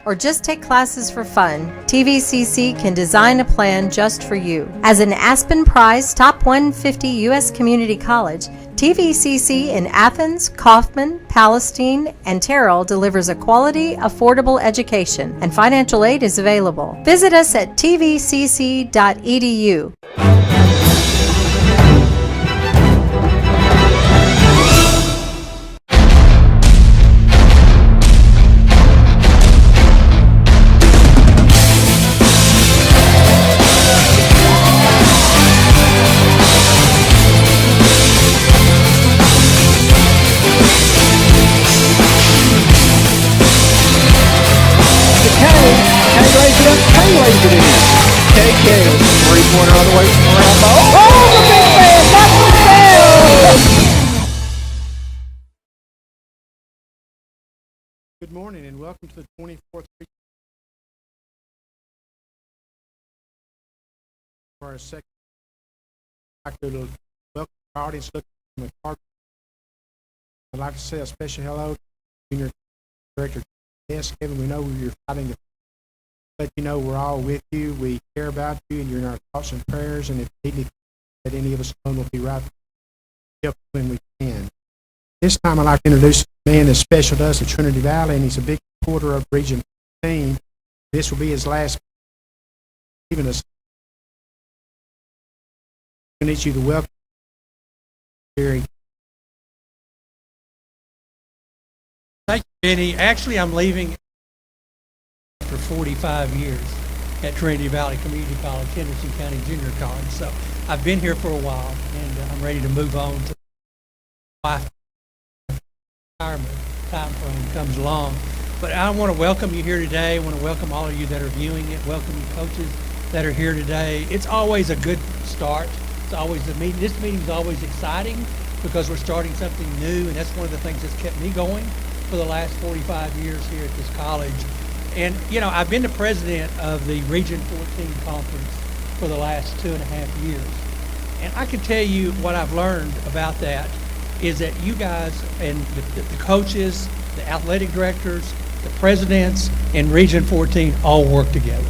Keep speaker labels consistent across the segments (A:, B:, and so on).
A: or just take classes for fun, TVCC can design a plan just for you. As an Aspen Prize Top 150 U.S. Community College, TVCC in Athens, Kaufman, Palestine, and Terrell delivers a quality, affordable education, and financial aid is available. Visit us at tvcc.edu.
B: Three-pointer on the way from Rambo. Oh, the big man! That's the Good morning and welcome to the 24th for our second. I'd like to welcome our audience looking from the card. I'd like to say a special hello to Junior Director Yes, Kevin. We know you're fighting to let you know we're all with you. We care about you, and you're in our thoughts and prayers. And if you need anything that any of us alone, we'll be right there when we can. This time, I'd like to introduce a man that's special to us at Trinity Valley, and he's a big supporter of Region 14. This will be his last. Even us, I need you to welcome Jerry.
C: Thank you, Jenny. Actually, I'm leaving for 45 years at Trinity Valley Community College, Henderson County Junior College. So I've been here for a while, and I'm ready to move on to my retirement time frame comes along. But I want to welcome you here today. I want to welcome all of you that are viewing it. Welcome you coaches that are here today. It's always a good start. It's always a meeting. This meeting is always exciting because we're starting something new, and that's one of the things that's kept me going for the last 45 years here at this college. And, you know, I've been the president of the Region 14 Conference for the last 2.5 years. And I can tell you what I've learned about that is that you guys and the coaches, the athletic directors, the presidents in Region 14 all work together.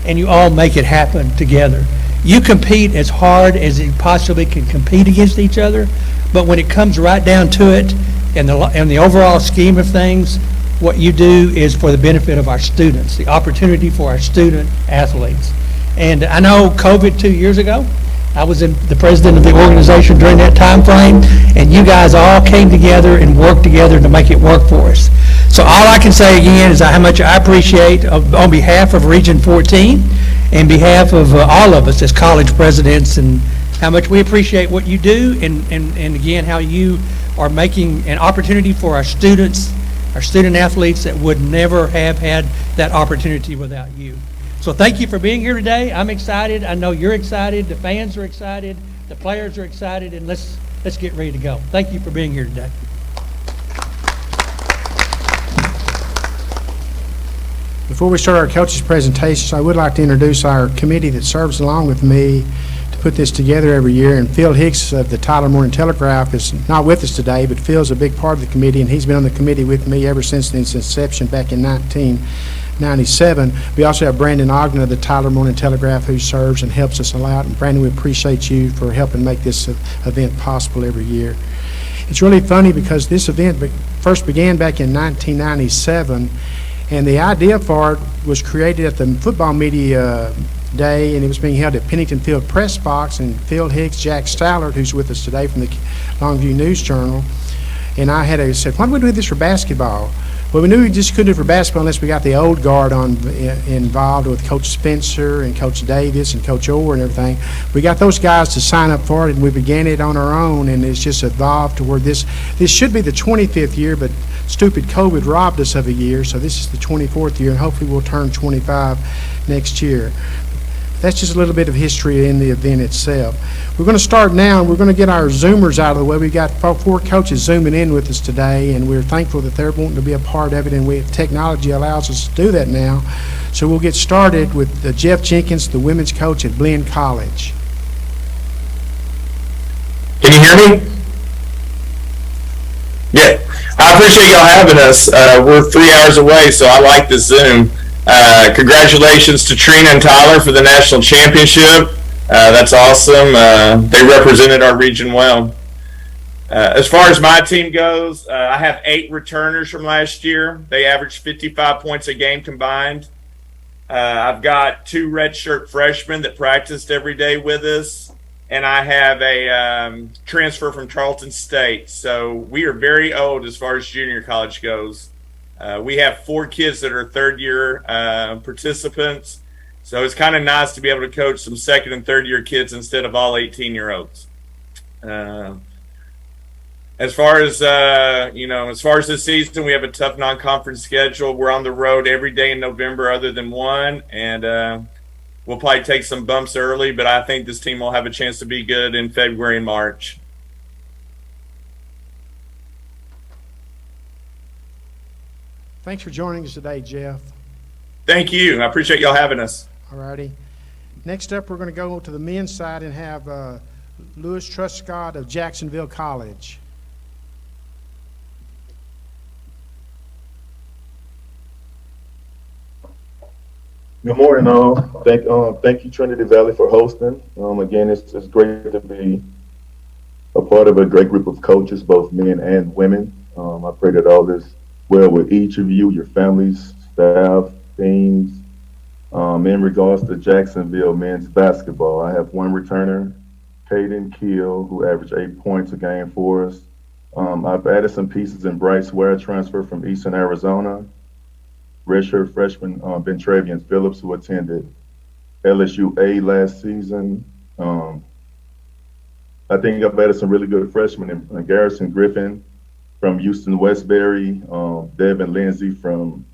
C: And you all make it happen together. You compete as hard as you possibly can compete against each other, but when it comes right down to it, in the overall scheme of things, what you do is for the benefit of our students, the opportunity for our student athletes. And I know COVID 2 years ago, I was the president of the organization during that time frame, and you guys all came together and worked together to make it work for us. So all I can say again is how much I appreciate on behalf of Region 14 and behalf of all of us as college presidents, and how much we appreciate what you do, and again how you are making an opportunity for our students, our student athletes that would never have had that opportunity without you. So thank you for being here today. I'm excited. I know you're excited. The fans are excited. The players are excited. And let's get ready to go. Thank you for being here today.
B: Before we start our coaches' presentations, I would like to introduce our committee that serves along with me to put this together every year. And Phil Hicks of the Tyler Morning Telegraph is not with us today, but Phil's a big part of the committee, and he's been on the committee with me ever since its inception back in 1997. We also have Brandon Ogden of the Tyler Morning Telegraph, who serves and helps us a lot. And Brandon, we appreciate you for helping make this event possible every year. It's really funny because this event first began back in 1997, and the idea for it was created at the Football Media Day, and it was being held at Pennington Field Press Box. And Phil Hicks, Jack Stallard, who's with us today from the Longview News Journal, and I said, why don't we do this for basketball? Well, we knew we just couldn't do it for basketball unless we got the old guard involved with Coach Spencer and Coach Davis and Coach Orr and everything. We got those guys to sign up for it, and we began it on our own, and it's just evolved to where this should be the 25th year, but stupid COVID robbed us of a year, so this is the 24th year, and hopefully we'll turn 25 next year. That's just a little bit of history in the event itself. We're going to start now, and we're going to get our Zoomers out of the way. We've got 4 coaches zooming in with us today, and we're thankful that they're wanting to be a part of it, and technology allows us to do that now. So we'll get started with Jeff Jenkins, the women's coach at Blinn College.
D: Can you hear me? Yeah, I appreciate y'all having us. We're 3 hours away, so I like the Zoom. Congratulations to Trina and Tyler for the national championship. That's awesome. They represented our region well. As far as my team goes, I have 8 returners from last year. They averaged 55 points a game combined. I've got 2 redshirt freshmen that practiced every day with us, and I have a transfer from Charleston State. So we are very old as far as junior college goes. We have 4 kids that are third-year participants. So it's kind of nice to be able to coach some second and third-year kids instead of all 18-year-olds. As far as this season, we have a tough non-conference schedule. We're on the road every day in November other than one, and we'll probably take some bumps early, but I think this team will have a chance to be good in February and March.
B: Thanks for joining us today, Jeff.
D: Thank you. I appreciate y'all having us.
B: All righty. Next up, we're going to go to the men's side and have Louis Truscott of Jacksonville College.
E: Good morning, all. Thank you, Trinity Valley, for hosting. Again, it's great to be a part of a great group of coaches, both men and women. I pray that all is well with each of you, your families, staff, teams. In regards to Jacksonville men's basketball, I have 1 returner, Caden Keel, who averaged 8 points a game for us. I've added some pieces in Bryce Ware, transfer from Eastern Arizona. Redshirt freshman Bentravian Phillips, who attended LSU A last season. I think I've added some really good freshmen in Garrison Griffin from Houston Westbury, Devin Lindsay from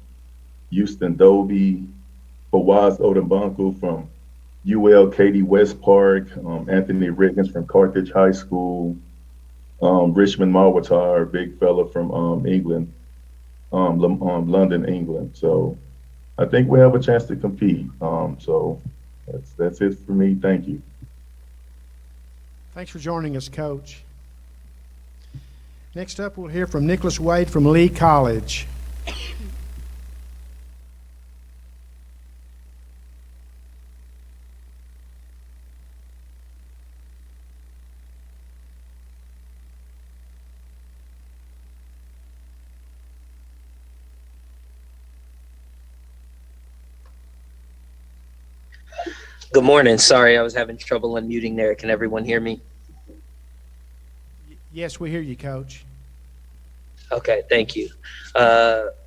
E: Houston Dobie, Fawaz Odembanku from UL Katy West Park, Anthony Riggins from Carthage High School, Richmond Marwatar, big fella from England. London, England. So I think we have a chance to compete. So that's it for me. Thank you.
B: Thanks for joining us, Coach. Next up, we'll hear from Nicholas Wade from Lee College.
F: Good morning. Sorry, I was having trouble unmuting there. Can everyone hear me?
B: Yes, we hear you, Coach.
F: Okay, thank you.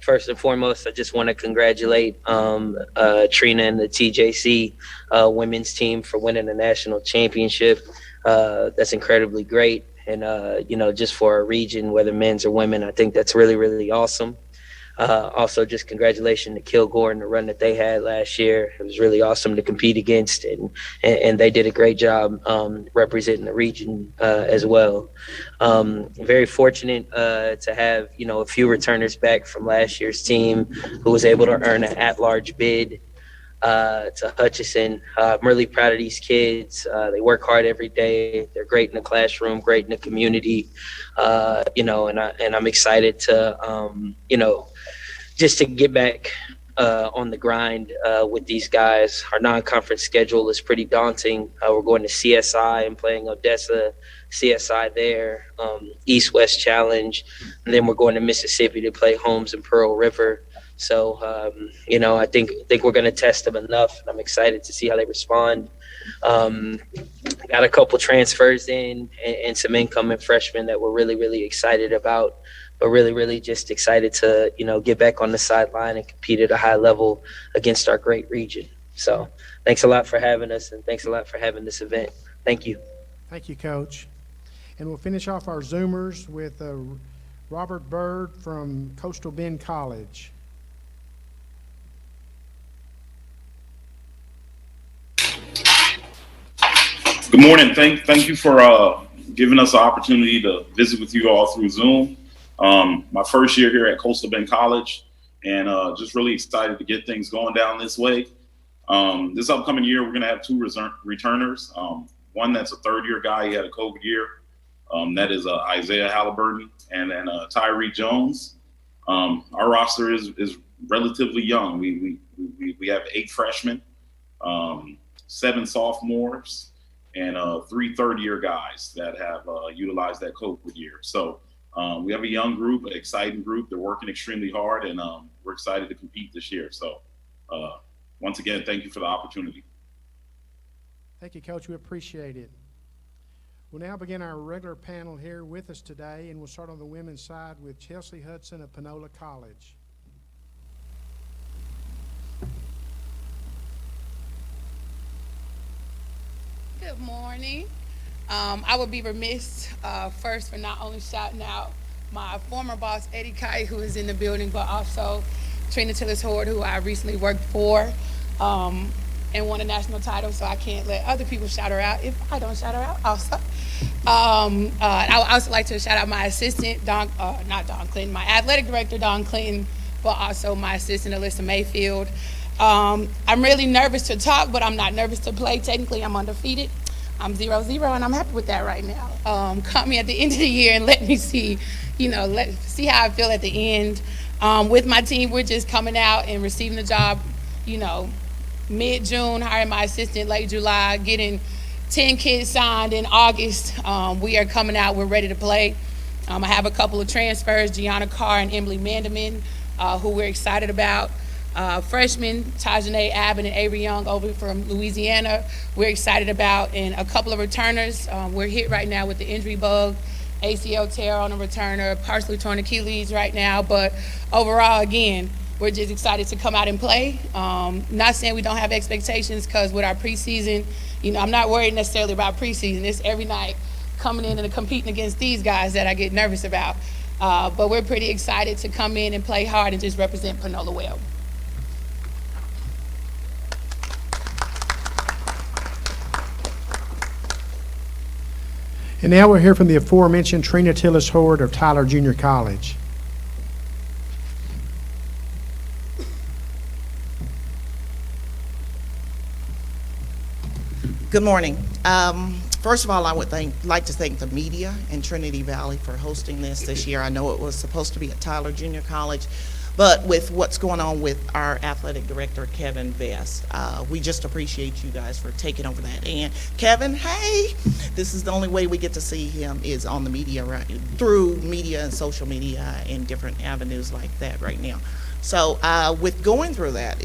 F: First and foremost, I just want to congratulate Trina and the TJC women's team for winning the national championship. That's incredibly great. And, just for our region, whether men's or women, I think that's really, really awesome. Also, just congratulations to Kilgore and the run that they had last year. It was really awesome to compete against, and they did a great job representing the region as well. Very fortunate to have, a few returners back from last year's team who was able to earn an at-large bid to Hutchinson. I'm really proud of these kids. They work hard every day. They're great in the classroom, great in the community, and I'm excited to, just to get back on the grind with these guys. Our non-conference schedule is pretty daunting. We're going to CSI and playing Odessa, CSI there, East-West Challenge, and then we're going to Mississippi to play Holmes and Pearl River. So, I think we're going to test them enough, and I'm excited to see how they respond. Got a couple transfers in and some incoming freshmen that we're really, really excited about, but really, really just excited to, get back on the sideline and compete at a high level against our great region. So thanks a lot for having us, and thanks a lot for having this event. Thank you.
B: Thank you, Coach. And we'll finish off our Zoomers with Robert Bird from Coastal Bend College.
G: Good morning. Thank you for giving us the opportunity to visit with you all through Zoom. My first year here at Coastal Bend College, and just really excited to get things going down this way. This upcoming year, we're going to have 2 returners. One that's a third-year guy. He had a COVID year. That is Isaiah Halliburton and then Tyree Jones. Our roster is relatively young. We have 8 freshmen, 7 sophomores, and 3 third-year guys that have utilized that COVID year. So we have a young group, an exciting group. They're working extremely hard, and we're excited to compete this year. So once again, thank you for the opportunity.
B: Thank you, Coach. We appreciate it. We'll now begin our regular panel here with us today, and we'll start on the women's side with Chelsea Hudson of Panola College.
H: Good morning. I would be remiss first for not only shouting out my former boss, Eddie Kite, who is in the building, but also Trina Tillis-Horde, who I recently worked for and won a national title, so I can't let other people shout her out if I don't shout her out also. I would also like to shout out my assistant, not Don Clinton, my athletic director, Don Clinton, but also my assistant, Alyssa Mayfield. I'm really nervous to talk, but I'm not nervous to play. Technically, I'm undefeated. I'm 0-0, and I'm happy with that right now. Caught me at the end of the year and let me see, see how I feel at the end. With my team, we're just coming out and receiving the job, mid-June, hiring my assistant late July, getting 10 kids signed in August. We are coming out, we're ready to play. I have a couple of transfers, Gianna Carr and Emily Mandaman, who we're excited about. Freshmen, Tajane Abbott and Avery Young over from Louisiana, we're excited about. And a couple of returners. We're hit right now with the injury bug, ACL tear on a returner, partially torn Achilles right now. But overall, again, we're just excited to come out and play. Not saying we don't have expectations, because with our preseason, I'm not worried necessarily about preseason. It's every night coming in and competing against these guys that I get nervous about. But we're pretty excited to come in and play hard and just represent Panola well.
B: And now we'll hear from the aforementioned Trina Tillis-Horde of Tyler Junior College.
I: Good morning. First of all, I would like to thank the media and Trinity Valley for hosting this year. I know it was supposed to be at Tyler Junior College, but with what's going on with our athletic director, Kevin Vest, we just appreciate you guys for taking over that. And Kevin, hey, this is the only way we get to see him is on the media, right, through media and social media and different avenues like that right now. So with going through that,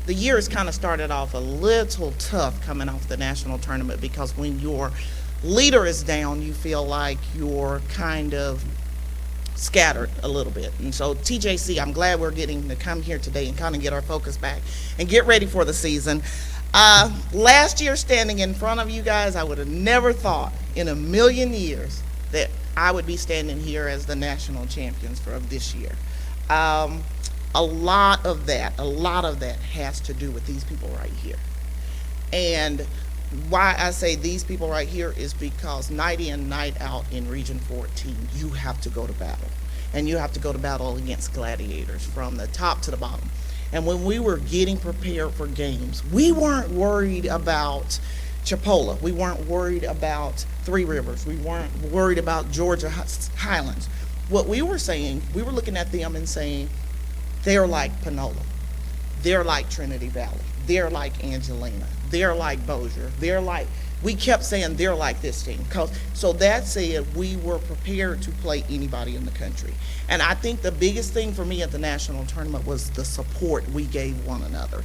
I: the year has kind of started off a little tough coming off the national tournament, because when your leader is down, you feel like you're kind of scattered a little bit. And so TJC, I'm glad we're getting to come here today and kind of get our focus back and get ready for the season. Last year, standing in front of you guys, I would have never thought in a million years that I would be standing here as the national champions for this year. A lot of that has to do with these people right here. And why I say these people right here is because night in, night out in Region 14, you have to go to battle. And you have to go to battle against gladiators from the top to the bottom. And when we were getting prepared for games, we weren't worried about Chipola. We weren't worried about Three Rivers. We weren't worried about Georgia Highlands. What we were saying, we were looking at them and saying, they're like Panola. They're like Trinity Valley. They're like Angelina. They're like Bossier. We kept saying they're like this team. So that said, we were prepared to play anybody in the country. And I think the biggest thing for me at the national tournament was the support we gave one another.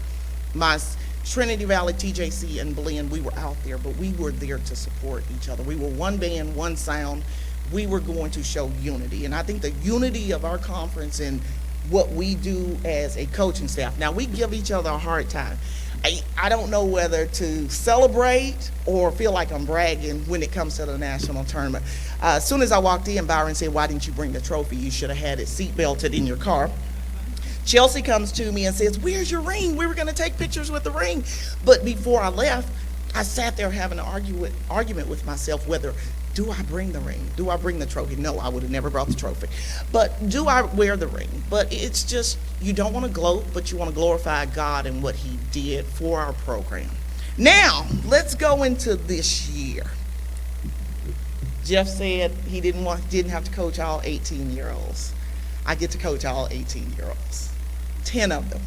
I: My Trinity Valley, TJC, and Blinn, we were out there, but we were there to support each other. We were one band, one sound. We were going to show unity. And I think the unity of our conference and what we do as a coaching staff. Now, we give each other a hard time. I don't know whether to celebrate or feel like I'm bragging when it comes to the national tournament. As soon as I walked in, Byron said, "Why didn't you bring the trophy? You should have had it seat belted in your car." Chelsea comes to me and says, "Where's your ring? We were going to take pictures with the ring." But before I left, I sat there having an argument with myself whether, do I bring the ring? Do I bring the trophy? No, I would have never brought the trophy. But do I wear the ring? But it's just, you don't want to gloat, but you want to glorify God and what he did for our program. Now, let's go into this year. Jeff said he didn't have to coach all 18-year-olds. I get to coach all 18-year-olds, 10 of them,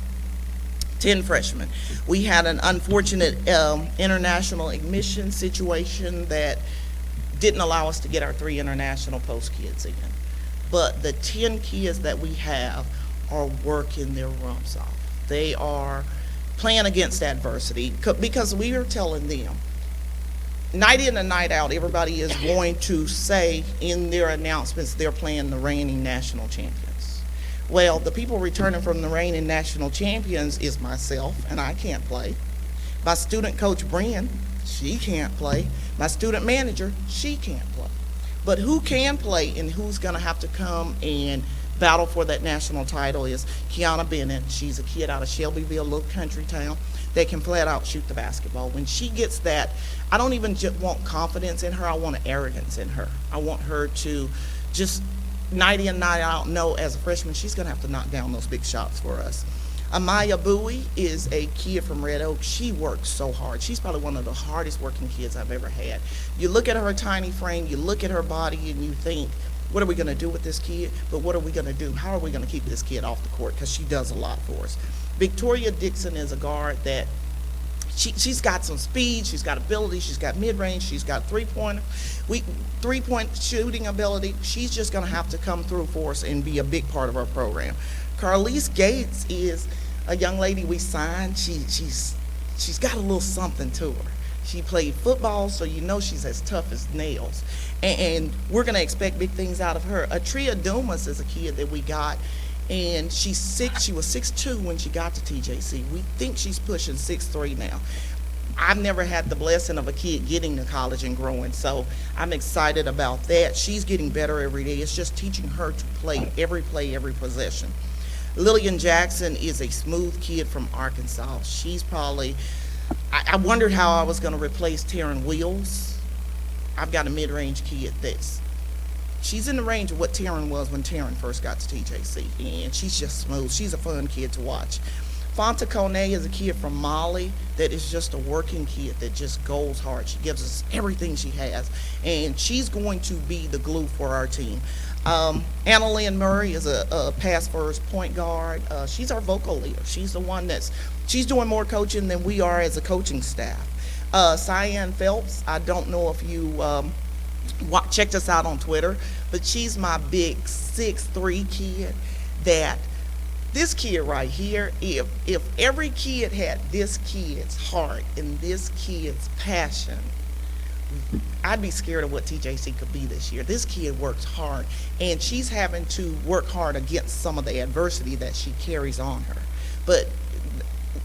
I: 10 freshmen. We had an unfortunate international admission situation that didn't allow us to get our 3 international post kids in. But the 10 kids that we have are working their rumps off. They are playing against adversity because we are telling them, night in and night out, everybody is going to say in their announcements they're playing the reigning national champions. Well, the people returning from the reigning national champions is myself, and I can't play. My student coach, Brian, she can't play. My student manager, she can't play. But who can play and who's going to have to come and battle for that national title is Kiana Bennett. She's a kid out of Shelbyville, a little country town, that can flat out shoot the basketball. When she gets that, I don't even just want confidence in her, I want arrogance in her. I want her to just night in, night out know as a freshman she's going to have to knock down those big shots for us. Amaya Bowie is a kid from Red Oak. She works so hard. She's probably one of the hardest working kids I've ever had. You look at her tiny frame, you look at her body, and you think, what are we going to do with this kid? But what are we going to do? How are we going to keep this kid off the court? Because she does a lot for us. Victoria Dixon is a guard that she's got some speed, she's got ability, she's got mid-range, she's got three-point shooting ability. She's just going to have to come through for us and be a big part of our program. Carlise Gates is a young lady we signed. She's got a little something to her. She played football, so you know she's as tough as nails. And we're going to expect big things out of her. Atria Dumas is a kid that we got, and she's 6. She was 6'2" when she got to TJC. We think she's pushing 6'3" now. I've never had the blessing of a kid getting to college and growing, so I'm excited about that. She's getting better every day. It's just teaching her to play, every possession. Lillian Jackson is a smooth kid from Arkansas. She's probably, I wondered how I was going to replace Taryn Wheels. I've got a mid-range kid she's in the range of what Taryn was when Taryn first got to TJC, and she's just smooth. She's a fun kid to watch. Fonta Kone is a kid from Mali that is just a working kid that just goes hard. She gives us everything she has, and she's going to be the glue for our team. Anna Lynn Murray is a pass-first point guard. She's our vocal leader. She's the one she's doing more coaching than we are as a coaching staff. Cyan Phelps, I don't know if you checked us out on Twitter, but she's my big 6'3" kid that this kid right here, if every kid had this kid's heart and this kid's passion, I'd be scared of what TJC could be this year. This kid works hard, and she's having to work hard against some of the adversity that she carries on her. But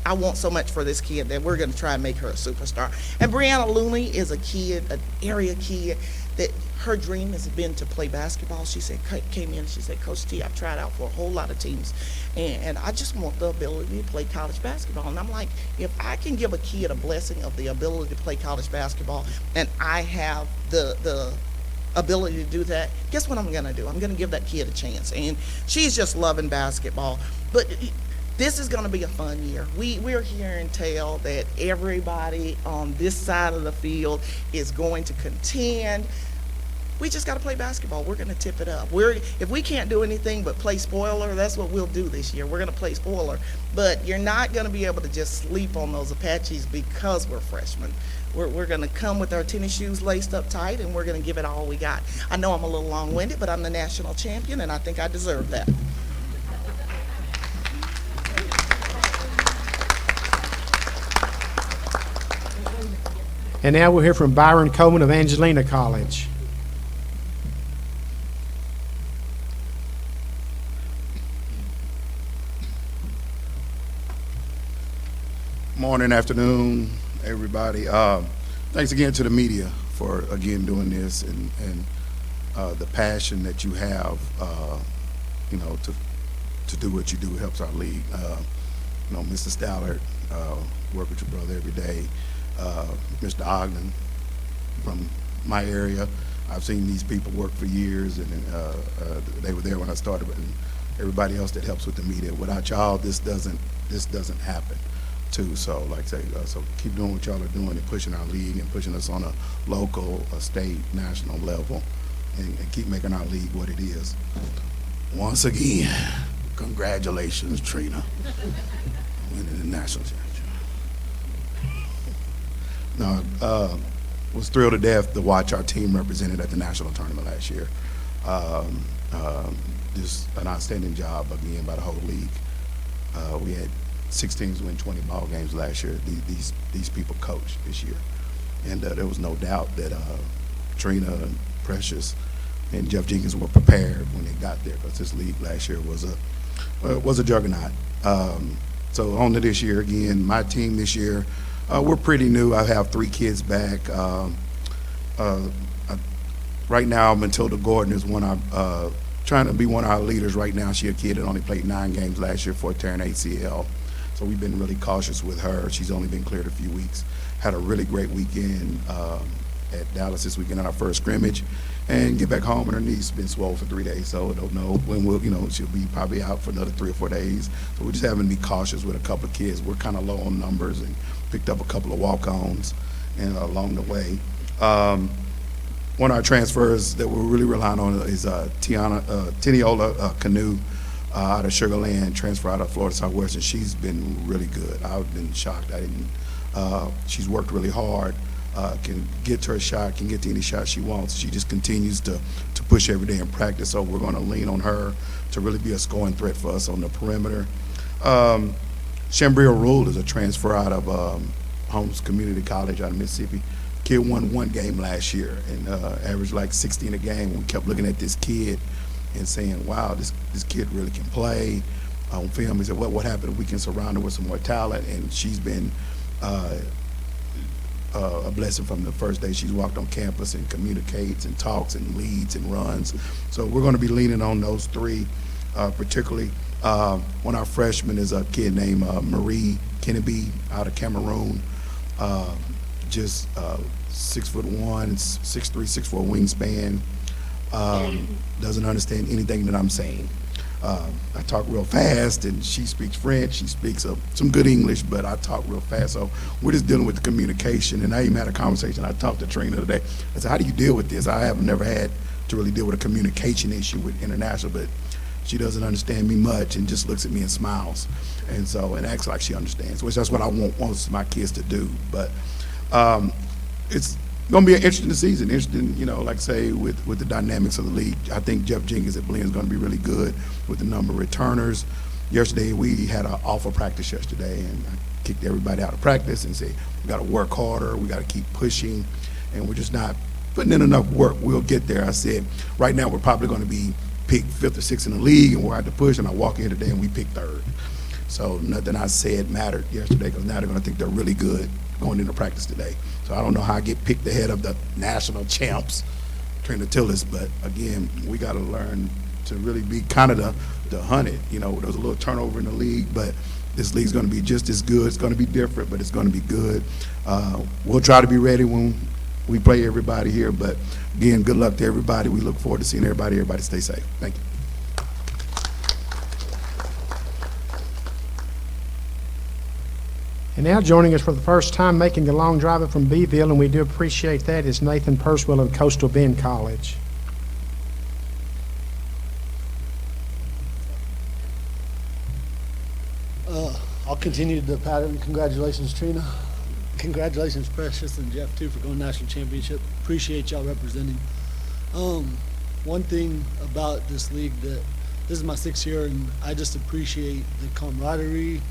I: I want so much for this kid that we're going to try and make her a superstar. And Brianna Looney is a kid, an area kid, that her dream has been to play basketball. She came in and she said, Coach T, I've tried out for a whole lot of teams, and I just want the ability to play college basketball. And I'm like, if I can give a kid a blessing of the ability to play college basketball, and I have the ability to do that, guess what I'm going to do? I'm going to give that kid a chance. And she's just loving basketball. But this is going to be a fun year. We're hearing tell that everybody on this side of the field is going to contend. We just got to play basketball. We're going to tip it up. If we can't do anything but play spoiler, that's what we'll do this year. We're going to play spoiler. But you're not going to be able to just sleep on those Apaches because we're freshmen. We're going to come with our tennis shoes laced up tight, and we're going to give it all we got. I know I'm a little long-winded, but I'm the national champion, and I think I deserve that.
B: And now we'll hear from Byron Coleman of Angelina College.
J: Morning, afternoon, everybody. Thanks again to the media for again doing this, and the passion that you have, to do what you do helps our league. Mr. Stallard, work with your brother every day. Mr. Ogden from my area. I've seen these people work for years, and they were there when I started, and everybody else that helps with the media. Without y'all, this doesn't happen. too. So like I say, so keep doing what y'all are doing and pushing our league and pushing us on a local, a state, national level, and keep making our league what it is. Once again, congratulations, Trina, winning the national championship. No, was thrilled to death to watch our team represented at the national tournament last year. Just an outstanding job again by the whole league. We had 6 teams win 20 ball games last year. These people coached this year, and there was no doubt that Trina and Precious and Jeff Jenkins were prepared when they got there, because this league last year was a juggernaut. So on to this year again. My team this year, we're pretty new. I have 3 kids back. Right now, Matilda Gordon is trying to be one of our leaders right now. She's a kid that only played 9 games last year for a tearing ACL. So we've been really cautious with her. She's only been cleared a few weeks. Had a really great weekend at Dallas this weekend on our first scrimmage, and get back home and her knee's been swollen for 3 days. So I don't know when she'll be probably out for another 3 or 4 days. So we're just having to be cautious with a couple of kids. We're kind of low on numbers and picked up a couple of walk-ons and along the way. One of our transfers that we're really relying on is Teniola Canoe out of Sugar Land, transfer out of Florida Southwestern. She's been really good. I've been shocked. She's worked really hard, can get to her shot, can get to any shot she wants. She just continues to push every day in practice, so we're going to lean on her to really be a scoring threat for us on the perimeter. Shambria Rule is a transfer out of Holmes Community College out of Mississippi. Kid won 1 game last year and averaged like 16 a game. We kept looking at this kid and saying, wow, this kid really can play. On film, he said, what happened if we can surround her with some more talent? And she's been a blessing from the first day she's walked on campus and communicates and talks and leads and runs. So we're going to be leaning on those 3, particularly. One of our freshmen is a kid named Marie Kenneby out of Cameroon. Just 6'1", 6'3", 6'4" wingspan. Doesn't understand anything that I'm saying. I talk real fast, and she speaks French. She speaks some good English, but I talk real fast. So we're just dealing with the communication. And I even had a conversation. I talked to Trina today. I said, how do you deal with this? I have never had to really deal with a communication issue with international, but she doesn't understand me much and just looks at me and smiles, and acts like she understands, which that's what I want my kids to do. But it's going to be an interesting season. Interesting, like I say, with the dynamics of the league. I think Jeff Jenkins at Blinn is going to be really good with the number of returners. Yesterday, we had an awful practice yesterday, and I kicked everybody out of practice and said, we got to work harder, we got to keep pushing, and we're just not putting in enough work. We'll get there. I said, right now we're probably going to be picked 5th or 6th in the league, and we're at the push, and I walk in here today and we picked 3rd. So nothing I said mattered yesterday, because now they're going to think they're really good going into practice today. So I don't know how I get picked ahead of the national champs, Trina Tillis, but again, we got to learn to really be kind of the hunted. There was a little turnover in the league, but this league's going to be just as good. It's going to be different, but it's going to be good. We'll try to be ready when we play everybody here, but again, good luck to everybody. We look forward to seeing everybody. Everybody stay safe. Thank you.
B: And now joining us for the first time, making the long drive up from Beeville, and we do appreciate that, is Nathan Purswell of Coastal Bend College.
K: I'll continue the pattern. Congratulations, Trina. Congratulations, Precious and Jeff, too, for going national championship. Appreciate y'all representing. One thing about this league, that this is my 6th year, and I just appreciate the camaraderie,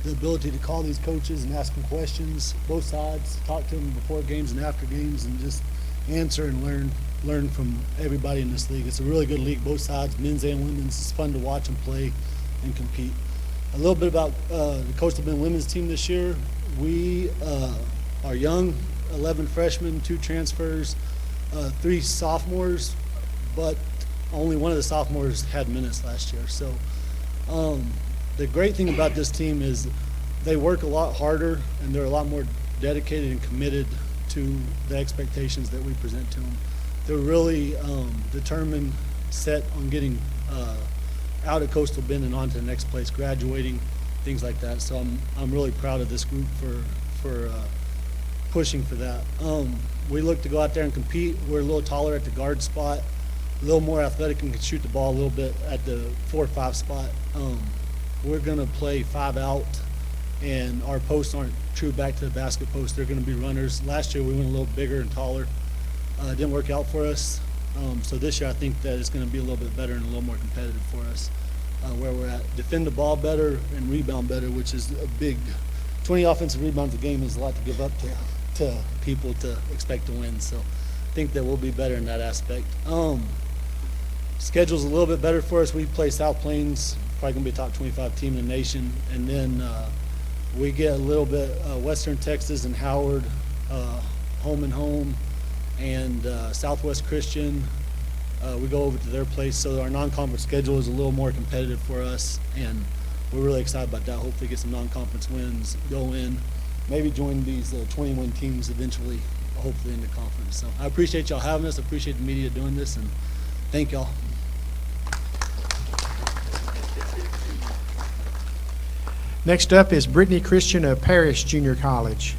K: the ability to call these coaches and ask them questions, both sides, talk to them before games and after games, and just answer and learn from everybody in this league. It's a really good league, both sides, men's and women's. It's fun to watch and play and compete. A little bit about the Coastal Bend women's team this year. We are young, 11 freshmen, 2 transfers, 3 sophomores, but only one of the sophomores had minutes last year. So the great thing about this team is they work a lot harder, and they're a lot more dedicated and committed to the expectations that we present to them. They're really determined, set on getting out of Coastal Bend and on to the next place, graduating things like that. So I'm really proud of this group for pushing for that. We look to go out there and compete. We're a little taller at the guard spot, a little more athletic and can shoot the ball a little bit at the 4 or 5 spot. We're going to play 5 out, and our posts aren't true back to the basket post. They're going to be runners. Last year we went a little bigger and taller. It didn't work out for us. So this year I think that it's going to be a little bit better and a little more competitive for us where we're at. Defend the ball better and rebound better, which is a big 20 offensive rebounds a game is a lot to give up to people to expect to win. So I think that we'll be better in that aspect. Schedule's a little bit better for us. We play South Plains, probably going to be a top 25 team in the nation. And then we get a little bit Western Texas and Howard, home and home, and Southwest Christian. We go over to their place, so our non-conference schedule is a little more competitive for us, and we're really excited about that. Hopefully get some non-conference wins, go in, maybe join these 21 teams eventually, hopefully in the conference. So I appreciate y'all having us. I appreciate the media doing this, and thank y'all.
B: Next up is Brittany Christian of Parish Junior College.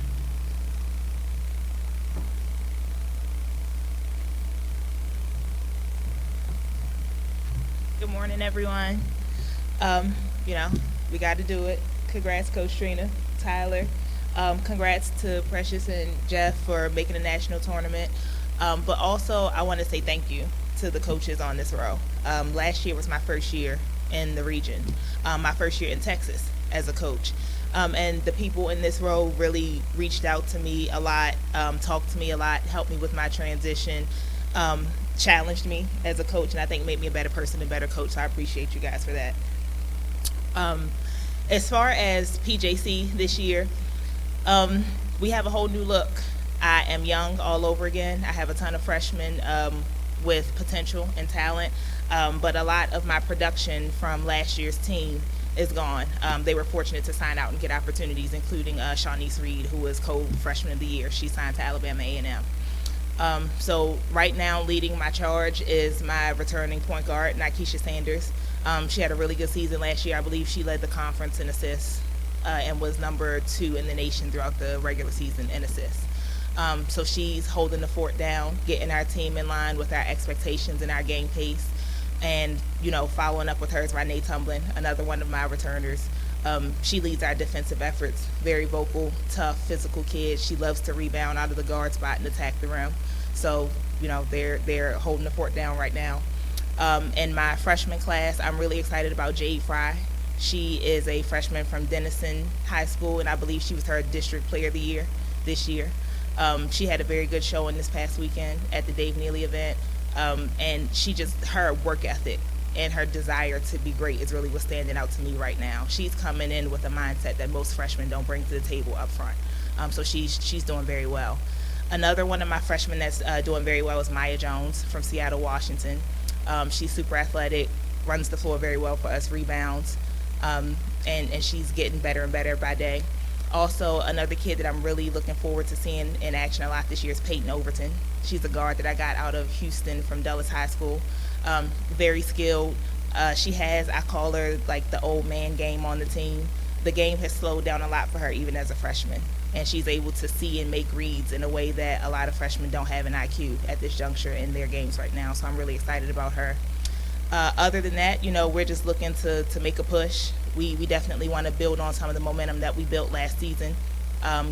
L: Good morning, everyone. You know, we got to do it. Congrats, Coach Trina, Tyler. Congrats to Precious and Jeff for making the national tournament. But also, I want to say thank you to the coaches on this row. Last year was my first year in the region, my first year in Texas as a coach. And the people in this row really reached out to me a lot, talked to me a lot, helped me with my transition, challenged me as a coach, and I think made me a better person, a better coach. So I appreciate you guys for that. As far as PJC this year, we have a whole new look. I am young all over again. I have a ton of freshmen with potential and talent, but a lot of my production from last year's team is gone. They were fortunate to sign out and get opportunities, including Shawnice Reed, who was co-freshman of the year. She signed to Alabama A&M. So right now, leading my charge is my returning point guard, Nikesha Sanders. She had a really good season last year. I believe she led the conference in assists and was number 2 in the nation throughout the regular season in assists. So she's holding the fort down, getting our team in line with our expectations and our game pace. And, you know, following up with her is Renee Tumblin, another one of my returners. She leads our defensive efforts. Very vocal, tough, physical kid. She loves to rebound out of the guard spot and attack the rim. So, you know, they're holding the fort down right now. In my freshman class, I'm really excited about Jade Fry. She is a freshman from Denison High School, and I believe she was her district player of the year this year. She had a very good showing this past weekend at the Dave Neely event. And her work ethic and her desire to be great is really what's standing out to me right now. She's coming in with a mindset that most freshmen don't bring to the table up front. So she's doing very well. Another one of my freshmen that's doing very well is Maya Jones from Seattle, Washington. She's super athletic, runs the floor very well for us, rebounds, and she's getting better and better by day. Also, another kid that I'm really looking forward to seeing in action a lot this year is Peyton Overton. She's a guard that I got out of Houston from Dulles High School. Very skilled. She has, I call her like the old man game on the team. The game has slowed down a lot for her even as a freshman. And she's able to see and make reads in a way that a lot of freshmen don't have an IQ at this juncture in their games right now. So I'm really excited about her. Other than that, you know, we're just looking to make a push. We definitely want to build on some of the momentum that we built last season.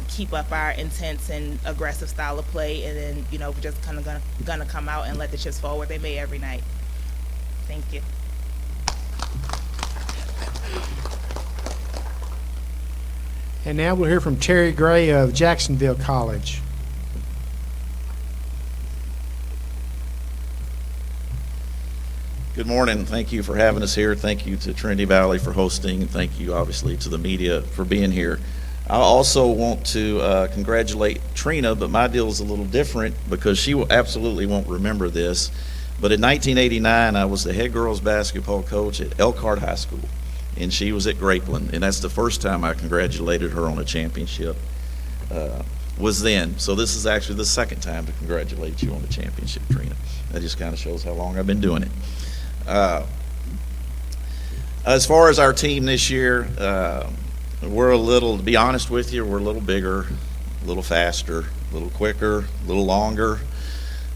L: Keep up our intense and aggressive style of play, and then, you know, we're just kind of gonna come out and let the chips fall where they may every night. Thank you.
B: And now we'll hear from Terry Gray of Jacksonville College.
M: Good morning. Thank you for having us here. Thank you to Trinity Valley for hosting, and thank you, obviously, to the media for being here. I also want to congratulate Trina, but my deal is a little different because she absolutely won't remember this. But in 1989, I was the head girls basketball coach at Elkhart High School, and she was at Grapeland, and that's the first time I congratulated her on a championship, was then. So this is actually the second time to congratulate you on the championship, Trina. That just kind of shows how long I've been doing it. As far as our team this year, we're to be honest with you, we're a little bigger, a little faster, a little quicker, a little longer,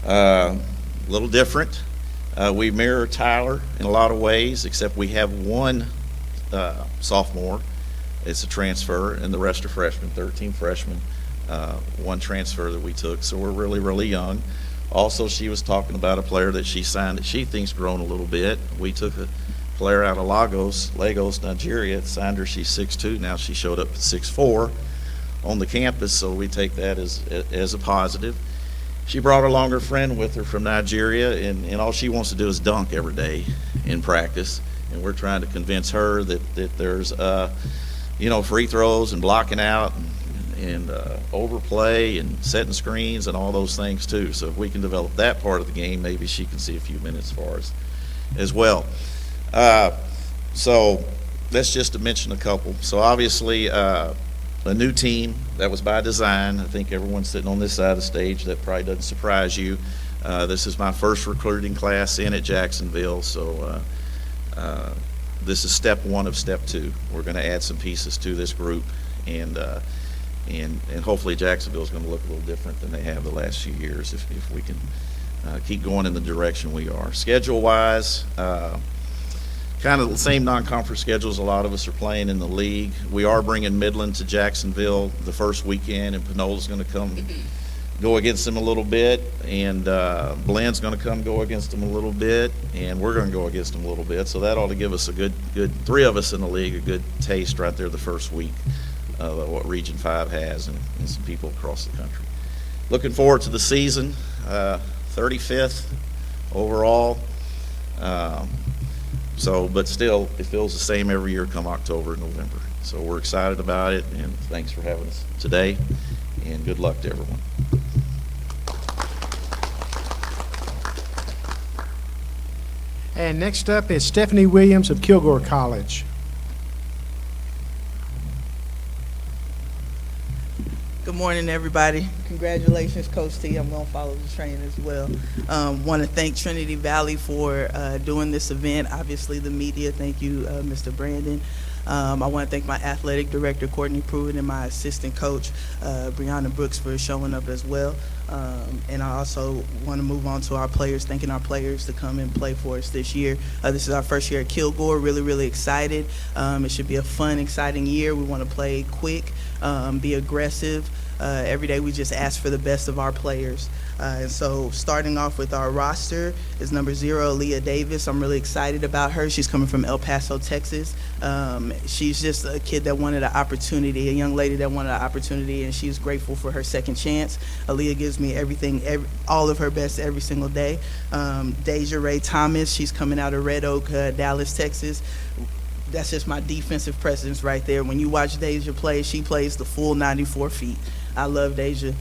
M: a little different. We mirror Tyler in a lot of ways, except we have one sophomore. It's a transfer, and the rest are freshmen, 13 freshmen, one transfer that we took. So we're really, really young. Also, she was talking about a player that she signed that she thinks grown a little bit. We took a player out of Lagos, Nigeria, signed her. She's 6'2". Now she showed up at 6'4" on the campus, so we take that as a positive. She brought along her friend with her from Nigeria, and all she wants to do is dunk every day in practice. And we're trying to convince her that there's, free throws and blocking out and overplay and setting screens and all those things too. So if we can develop that part of the game, maybe she can see a few minutes for us as well. So that's just to mention a couple. So obviously, a new team that was by design. I think everyone sitting on this side of the stage, that probably doesn't surprise you. This is my first recruiting class in at Jacksonville, so this is step one of step two. We're going to add some pieces to this group, and hopefully Jacksonville is going to look a little different than they have the last few years if we can keep going in the direction we are. Schedule-wise, kind of the same non-conference schedules a lot of us are playing in the league. We are bringing Midland to Jacksonville the first weekend, and Pinola's going to go against them a little bit, and Blenn's going to go against them a little bit, and we're going to go against them a little bit. So that ought to give us a good three of us in the league, a good taste right there the first week of what Region 5 has and some people across the country. Looking forward to the season, 35th overall. But still, it feels the same every year come October and November. So we're excited about it, and thanks for having us today, and good luck to everyone.
B: And next up is Stephanie Williams of Kilgore College.
N: Good morning, everybody. Congratulations, Coach T. I'm going to follow the train as well. Want to thank Trinity Valley for doing this event. Obviously, the media. Thank you, Mr. Brandon. I want to thank my athletic director, Courtney Pruitt, and my assistant coach, Brianna Brooks, for showing up as well. And I also want to move on to our players, thanking our players to come and play for us this year. This is our first year at Kilgore. Really, really excited. It should be a fun, exciting year. We want to play quick, be aggressive. Every day we just ask for the best of our players. And so starting off with our roster is number 0, Aaliyah Davis. I'm really excited about her. She's coming from El Paso, Texas. She's just a kid that wanted an opportunity, a young lady that wanted an opportunity, and she's grateful for her second chance. Aaliyah gives me everything, all of her best every single day. Deja Ray Thomas, she's coming out of Red Oak, Dallas, Texas. That's just my defensive presence right there. When you watch Deja play, she plays the full 94 feet. I love Deja,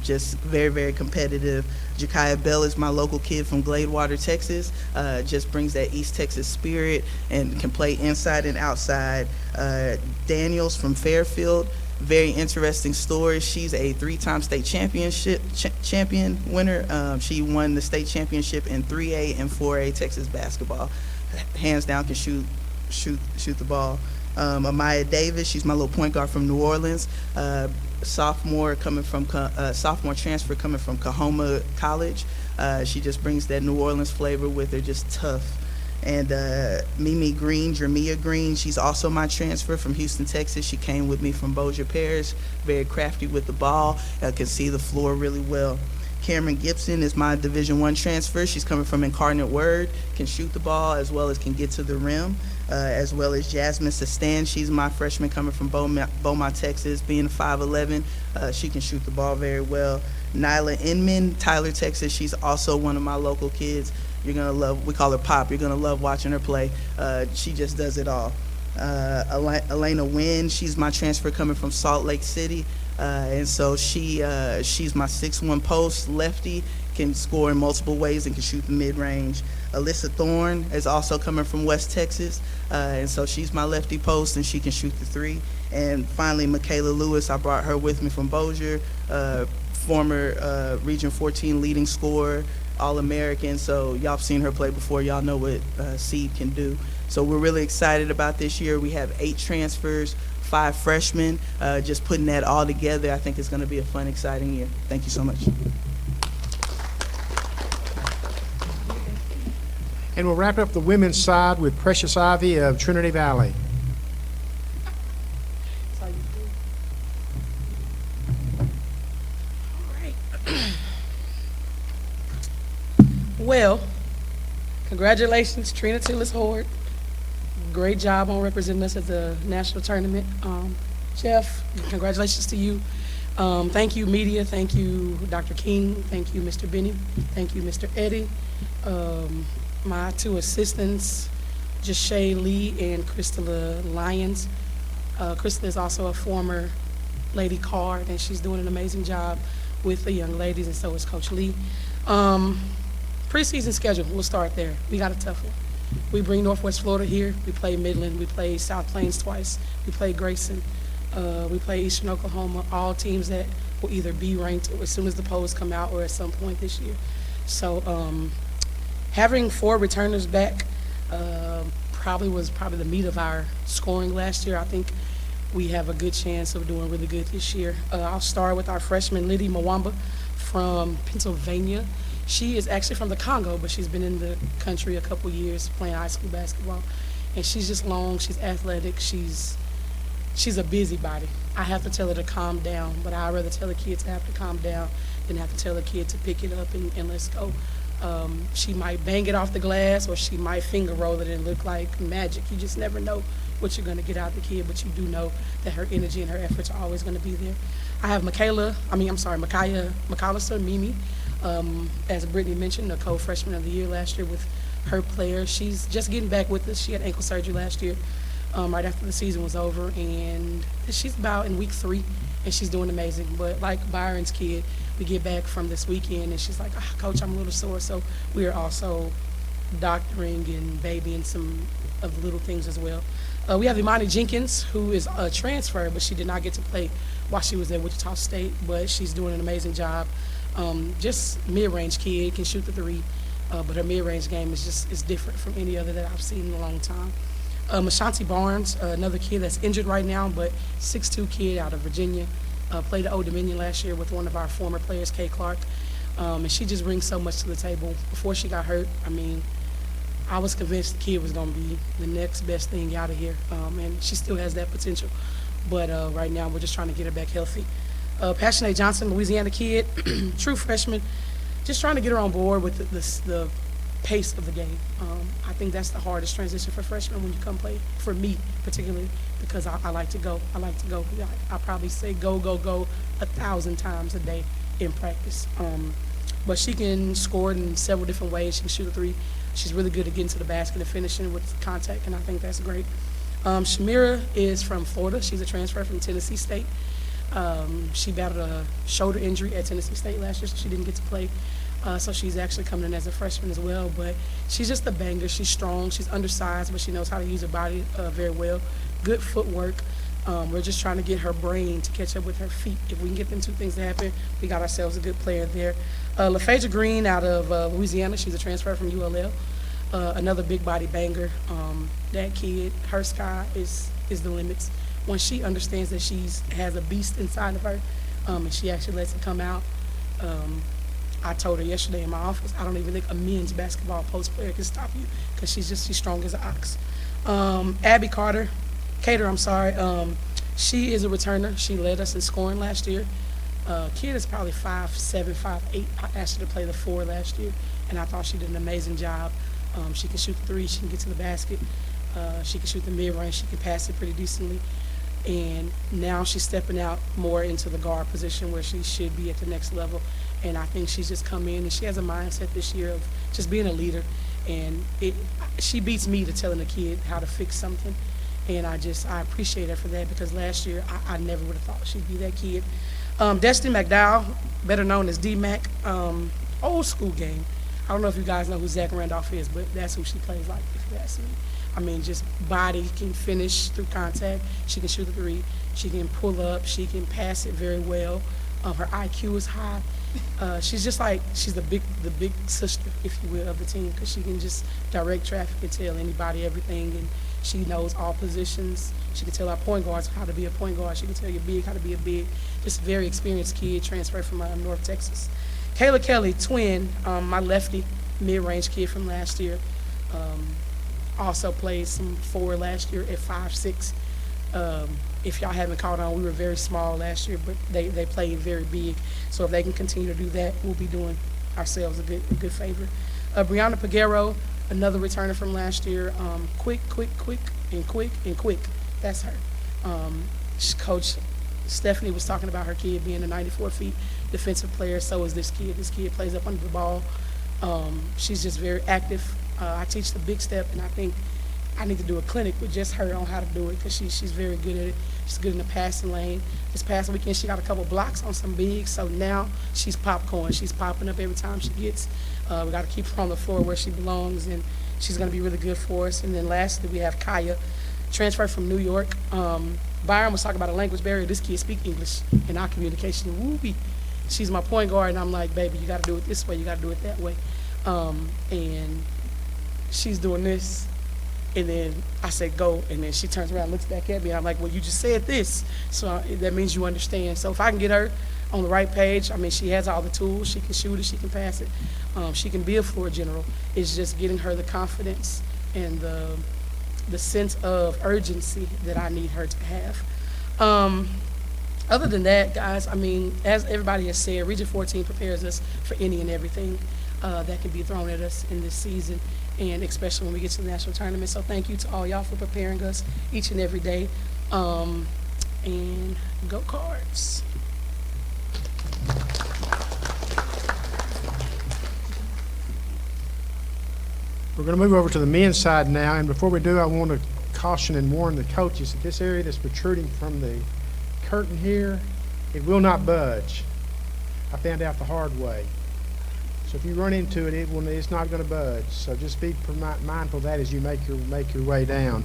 N: just very, very competitive. Jakiah Bell is my local kid from Gladewater, Texas, just brings that East Texas spirit and can play inside and outside. Daniels from Fairfield, very interesting story. She's a 3-time state champion winner. She won the state championship in 3A and 4A Texas basketball. Hands down can shoot the ball. Amaya Davis, she's my little point guard from New Orleans. Sophomore transfer coming from Kahoma College. She just brings that New Orleans flavor with her, just tough. And Mimi Green, Jermia Green, she's also my transfer from Houston, Texas. She came with me from Bossier Parish, very crafty with the ball, can see the floor really well. Cameron Gibson is my Division I transfer. She's coming from Incarnate Word, can shoot the ball as well as can get to the rim, as well as Jasmine Sestan. She's my freshman coming from Beaumont, Texas. Being a 5'11", she can shoot the ball very well. Nyla Inman, Tyler, Texas. She's also one of my local kids. You're going to love, we call her Pop. You're going to love watching her play. She just does it all. Elena Wynn, she's my transfer coming from Salt Lake City. And so she's my 6'1" post, lefty, can score in multiple ways and can shoot the mid-range. Alyssa Thorne is also coming from West Texas, and so she's my lefty post and she can shoot the 3. And finally, Michaela Lewis, I brought her with me from Bossier, former Region 14 leading scorer, All-American, so y'all have seen her play before. Y'all know what Seed can do. So we're really excited about this year. We have 8 transfers, 5 freshmen. Just putting that all together, I think it's going to be a fun, exciting year. Thank you so much.
B: And we'll wrap up the women's side with Precious Ivy of Trinity Valley.
O: Well, congratulations, Trina Tillis-Hord. Great job on representing us at the national tournament. Jeff, congratulations to you. Thank you, media. Thank you, Dr. King. Thank you, Mr. Benny. Thank you, Mr. Eddie. My 2 assistants, Jashay Lee and Crystala Lyons. Crystala is also a former Lady Card, and she's doing an amazing job with the young ladies, and so is Coach Lee. Preseason schedule, we'll start there. We got a tough one. We bring Northwest Florida here. We play Midland. We play South Plains twice. We play Grayson. We play Eastern Oklahoma, all teams that will either be ranked as soon as the polls come out or at some point this year. So having 4 returners back was probably the meat of our scoring last year. I think we have a good chance of doing really good this year. I'll start with our freshman, Liddy Mwamba from Pennsylvania. She is actually from the Congo, but she's been in the country a couple years playing high school basketball. And she's just long, she's athletic, she's a busybody. I have to tell her to calm down, but I'd rather tell a kid to have to calm down than have to tell a kid to pick it up and let's go. She might bang it off the glass, or she might finger roll it and look like magic. You just never know what you're going to get out of the kid, but you do know that her energy and her efforts are always going to be there. I have Micaiah McAllister, Mimi, as Brittany mentioned, the co-freshman of the year last year with her players. She's just getting back with us. She had ankle surgery last year, right after the season was over, and she's about in week 3, and she's doing amazing. But like Byron's kid, we get back from this weekend, and she's like, Coach, I'm a little sore. So we are also doctoring and babying some of the little things as well. We have Imani Jenkins, who is a transfer, but she did not get to play while she was at Wichita State, but she's doing an amazing job. Just mid-range kid, can shoot the 3, but her mid-range game is different from any other that I've seen in a long time. Ashanti Barnes, another kid that's injured right now, but 6'2" kid out of Virginia, played at Old Dominion last year with one of our former players, Kay Clark, and she just brings so much to the table. Before she got hurt, I was convinced the kid was going to be the next best thing out of here, and she still has that potential. But right now, we're just trying to get her back healthy. Passionate Johnson, Louisiana kid, true freshman, just trying to get her on board with the pace of the game. I think that's the hardest transition for freshmen when you come play, for me particularly, because I like to go. I probably say go 1,000 times a day in practice. But she can score in several different ways. She can shoot a 3. She's really good at getting to the basket and finishing with contact, and I think that's great. Shamira is from Florida. She's a transfer from Tennessee State. She battled a shoulder injury at Tennessee State last year, so she didn't get to play. So she's actually coming in as a freshman as well. But she's just a banger. She's strong. She's undersized, but she knows how to use her body very well. Good footwork. We're just trying to get her brain to catch up with her feet. If we can get them 2 things to happen, we got ourselves a good player there. LaFasia Green out of Louisiana. She's a transfer from ULL. Another big body banger. That kid, her sky is the limits. Once she understands that she has a beast inside of her, and she actually lets it come out. I told her yesterday in my office, I don't even think a men's basketball post player can stop you, because she's strong as an ox. Abby Cater, she is a returner. She led us in scoring last year. Kid is probably 5'7", 5'8". I asked her to play the 4 last year, and I thought she did an amazing job. She can shoot the 3, she can get to the basket, she can shoot the mid-range, she can pass it pretty decently. And now she's stepping out more into the guard position where she should be at the next level. And I think she's just come in, and she has a mindset this year of just being a leader. And she beats me to telling a kid how to fix something. And I appreciate her for that, because last year I never would have thought she'd be that kid. Destiny McDowell, better known as D-Mac, old school game. I don't know if you guys know who Zach Randolph is, but that's who she plays like, if you ask me. Just body, can finish through contact. She can shoot the 3. She can pull up. She can pass it very well. Her IQ is high. She's just like, she's the big sister, if you will, of the team, because she can just direct traffic and tell anybody everything, and she knows all positions. She can tell our point guards how to be a point guard. She can tell your big how to be a big. Just a very experienced kid, transferred from North Texas. Kayla Kelly, twin, my lefty, mid-range kid from last year. Also played some forward last year at 5'6". If y'all haven't caught on, we were very small last year, but they played very big. So if they can continue to do that, we'll be doing ourselves a good favor. Brianna Peguero, another returner from last year. Quick. That's her. Coach Stephanie was talking about her kid being a 94 feet defensive player. So is this kid. This kid plays up under the ball. She's just very active. I teach the big step, and I think I need to do a clinic with just her on how to do it, because she's very good at it. She's good in the passing lane. This past weekend, she got a couple blocks on some bigs, so now she's popcorn. She's popping up every time she gets. We got to keep her on the floor where she belongs, and she's going to be really good for us. And then lastly, we have Kaya, transferred from New York. Byron was talking about a language barrier. This kid speaks English in our communication. Woo-wee. She's my point guard, and I'm like, baby, you got to do it this way. You got to do it that way. And she's doing this, and then I said go, and then she turns around and looks back at me, and I'm like, well, you just said this, so that means you understand. So if I can get her on the right page, I mean, she has all the tools. She can shoot it, she can pass it, she can be a floor general. It's just getting her the confidence and the sense of urgency that I need her to have. Other than that, guys, I mean, as everybody has said, Region 14 prepares us for any and everything that can be thrown at us in this season, and especially when we get to the national tournament. So thank you to all y'all for preparing us each and every day. And go Cards.
B: We're going to move over to the men's side now, and before we do, I want to caution and warn the coaches that this area that's protruding from the curtain here, it will not budge. I found out the hard way. So if you run into it, it's not going to budge. So just be mindful of that as you make your way down.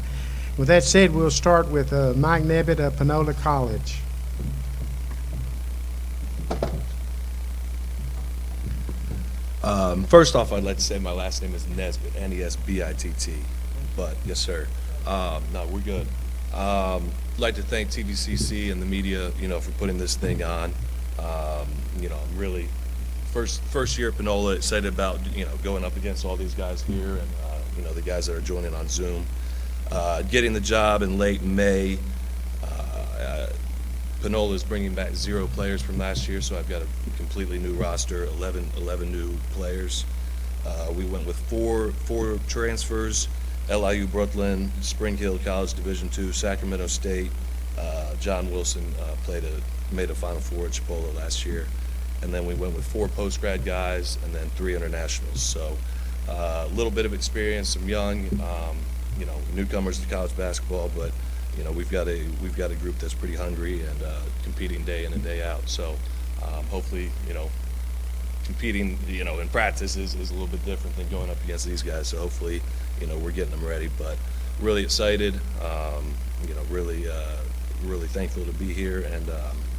B: With that said, we'll start with Mike Nebbit of Panola College.
P: First off, I'd like to say my last name is Nesbitt, Nesbitt. But yes, sir. No, we're good. I'd like to thank TVCC and the media, for putting this thing on. I'm really first year at Panola, excited about going up against all these guys here, and the guys that are joining on Zoom. Getting the job in late May. Panola is bringing back 0 players from last year, so I've got a completely new roster, 11 new players. We went with four transfers: LIU Brooklyn, Spring Hill College Division II, Sacramento State. John Wilson made a Final Four at Chipola last year. And then we went with 4 post-grad guys and then 3 internationals. So a little bit of experience, some young, newcomers to college basketball, but we've got a group that's pretty hungry and competing day in and day out. So hopefully, competing, in practice is a little bit different than going up against these guys. So hopefully, we're getting them ready. But really excited, really thankful to be here, and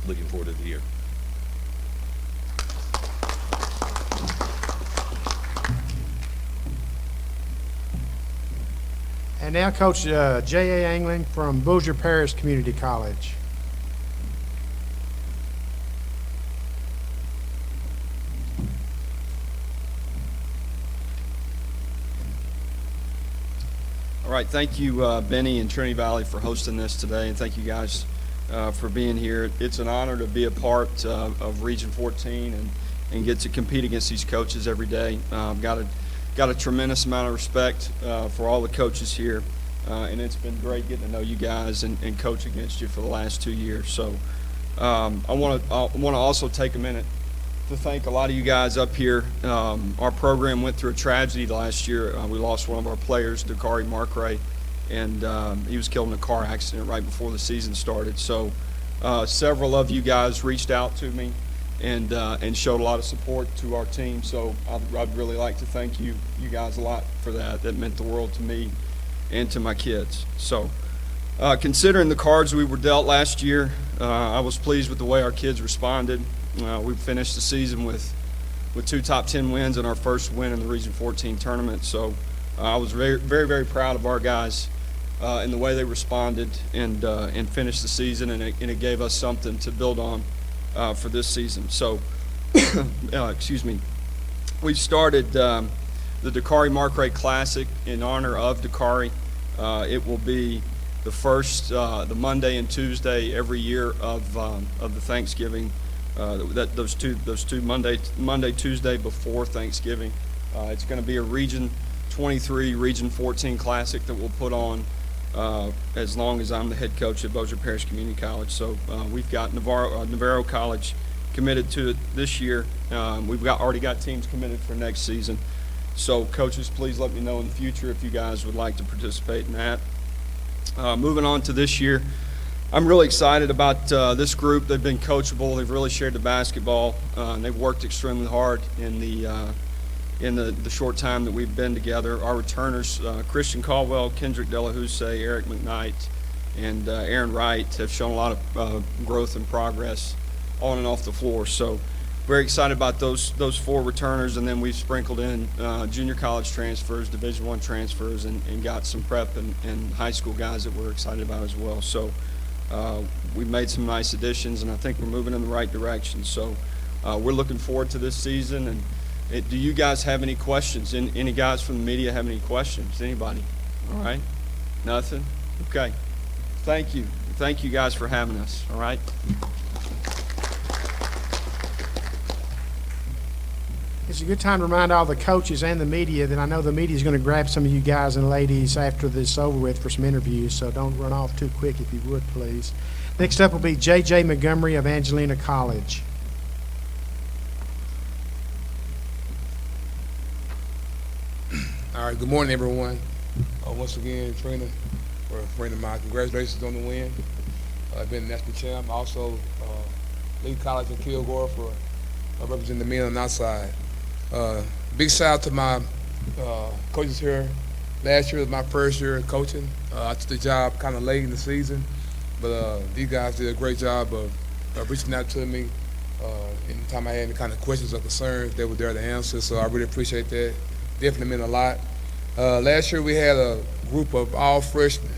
P: looking forward to the year.
B: And now Coach J.A. Angling from Bossier Parish Community College.
Q: All right, thank you, Benny and Trinity Valley, for hosting this today, and thank you guys for being here. It's an honor to be a part of Region 14 and get to compete against these coaches every day. Got a tremendous amount of respect for all the coaches here, and it's been great getting to know you guys and coach against you for the last 2 years. So I want to also take a minute to thank a lot of you guys up here. Our program went through a tragedy last year. We lost one of our players, Dakari Markray, and he was killed in a car accident right before the season started. So several of you guys reached out to me and showed a lot of support to our team. So I'd really like to thank you guys a lot for that. That meant the world to me and to my kids. So considering the cards we were dealt last year, I was pleased with the way our kids responded. We finished the season with 2 top 10 wins and our first win in the Region 14 tournament. So I was very, very, very proud of our guys in the way they responded and finished the season, and it gave us something to build on for this season. So, excuse me, we started the Dakari Mark Ray Classic in honor of Dakari. It will be the first, the Monday and Tuesday every year of the Thanksgiving. Those two Monday, Tuesday before Thanksgiving. It's going to be a Region 23, Region 14 Classic that we'll put on as long as I'm the head coach at Bossier Parish Community College. So we've got Navarro College committed to it this year. We've already got teams committed for next season. So coaches, please let me know in the future if you guys would like to participate in that. Moving on to this year, I'm really excited about this group. They've been coachable. They've really shared the basketball. And they've worked extremely hard in the short time that we've been together. Our returners, Christian Caldwell, Kendrick Delahousse, Eric McKnight, and Aaron Wright have shown a lot of growth and progress on and off the floor. So very excited about those 4 returners, and then we've sprinkled in junior college transfers, Division I transfers, and got some prep and high school guys that we're excited about as well. So we've made some nice additions, and I think we're moving in the right direction. So we're looking forward to this season. And do you guys have any questions? Any guys from the media have any questions? Anybody? All right. Nothing? Okay. Thank you. Thank you guys for having us. All right.
B: It's a good time to remind all the coaches and the media that I know the media is going to grab some of you guys and ladies after this is over with for some interviews, so don't run off too quick if you would, please. Next up will be J.J. Montgomery of Angelina College.
R: All right, good morning, everyone. Once again, Trina, for a friend of mine, congratulations on the win. I've been national champ, also lead college in Kilgore for representing the men on the outside. Big shout out to my coaches here. Last year was my first year coaching. I took the job kind of late in the season, but these guys did a great job of reaching out to me. Anytime I had any kind of questions or concerns, they were there to answer, so I really appreciate that. Definitely meant a lot. Last year we had a group of all freshmen,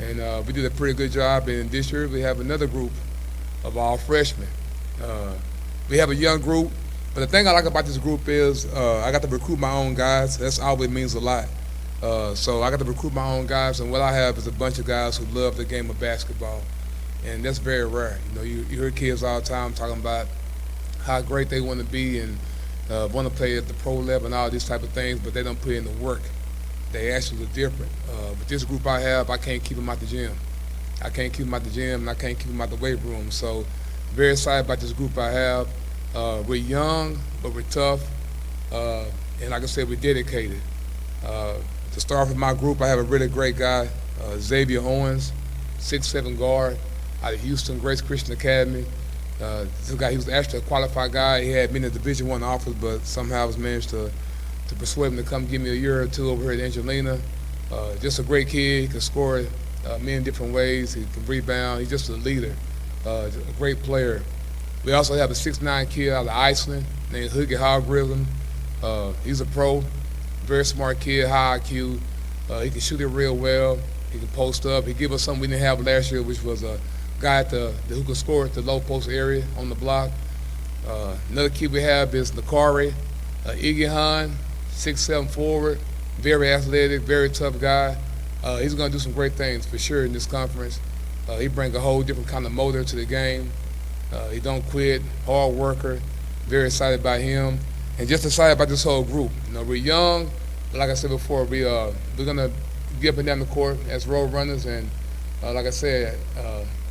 R: and we did a pretty good job, and this year we have another group of all freshmen. We have a young group, but the thing I like about this group is I got to recruit my own guys. That's always means a lot. So I got to recruit my own guys, and what I have is a bunch of guys who love the game of basketball, and that's very rare. You know, you hear kids all the time talking about how great they want to be and want to play at the pro level and all these type of things, but they don't put in the work. They actually are different. With this group I have, I can't keep them out the gym. I can't keep them out the gym, and I can't keep them out the weight room. So very excited about this group I have. We're young, but we're tough, and like I said, we're dedicated. To start with my group, I have a really great guy, Xavier Owens, 6'7" guard out of Houston, Grace Christian Academy. This guy, he was actually a qualified guy. He had many Division I offers, but somehow I was managed to persuade him to come give me a year or two over here at Angelina. Just a great kid. He can score many different ways. He can rebound. He's just a leader, a great player. We also have a 6'9" kid out of Iceland named Huggy Hogrism. He's a pro, very smart kid, high IQ. He can shoot it real well. He can post up. He gave us something we didn't have last year, which was a guy who could score at the low post area on the block. Another kid we have is Nakari Igihan, 6'7" forward, very athletic, very tough guy. He's going to do some great things for sure in this conference. He brings a whole different kind of motor to the game. He don't quit, hard worker, very excited about him, and just excited about this whole group. You know, we're young, but like I said before, we're going to get up and down the court as road runners, and like I said,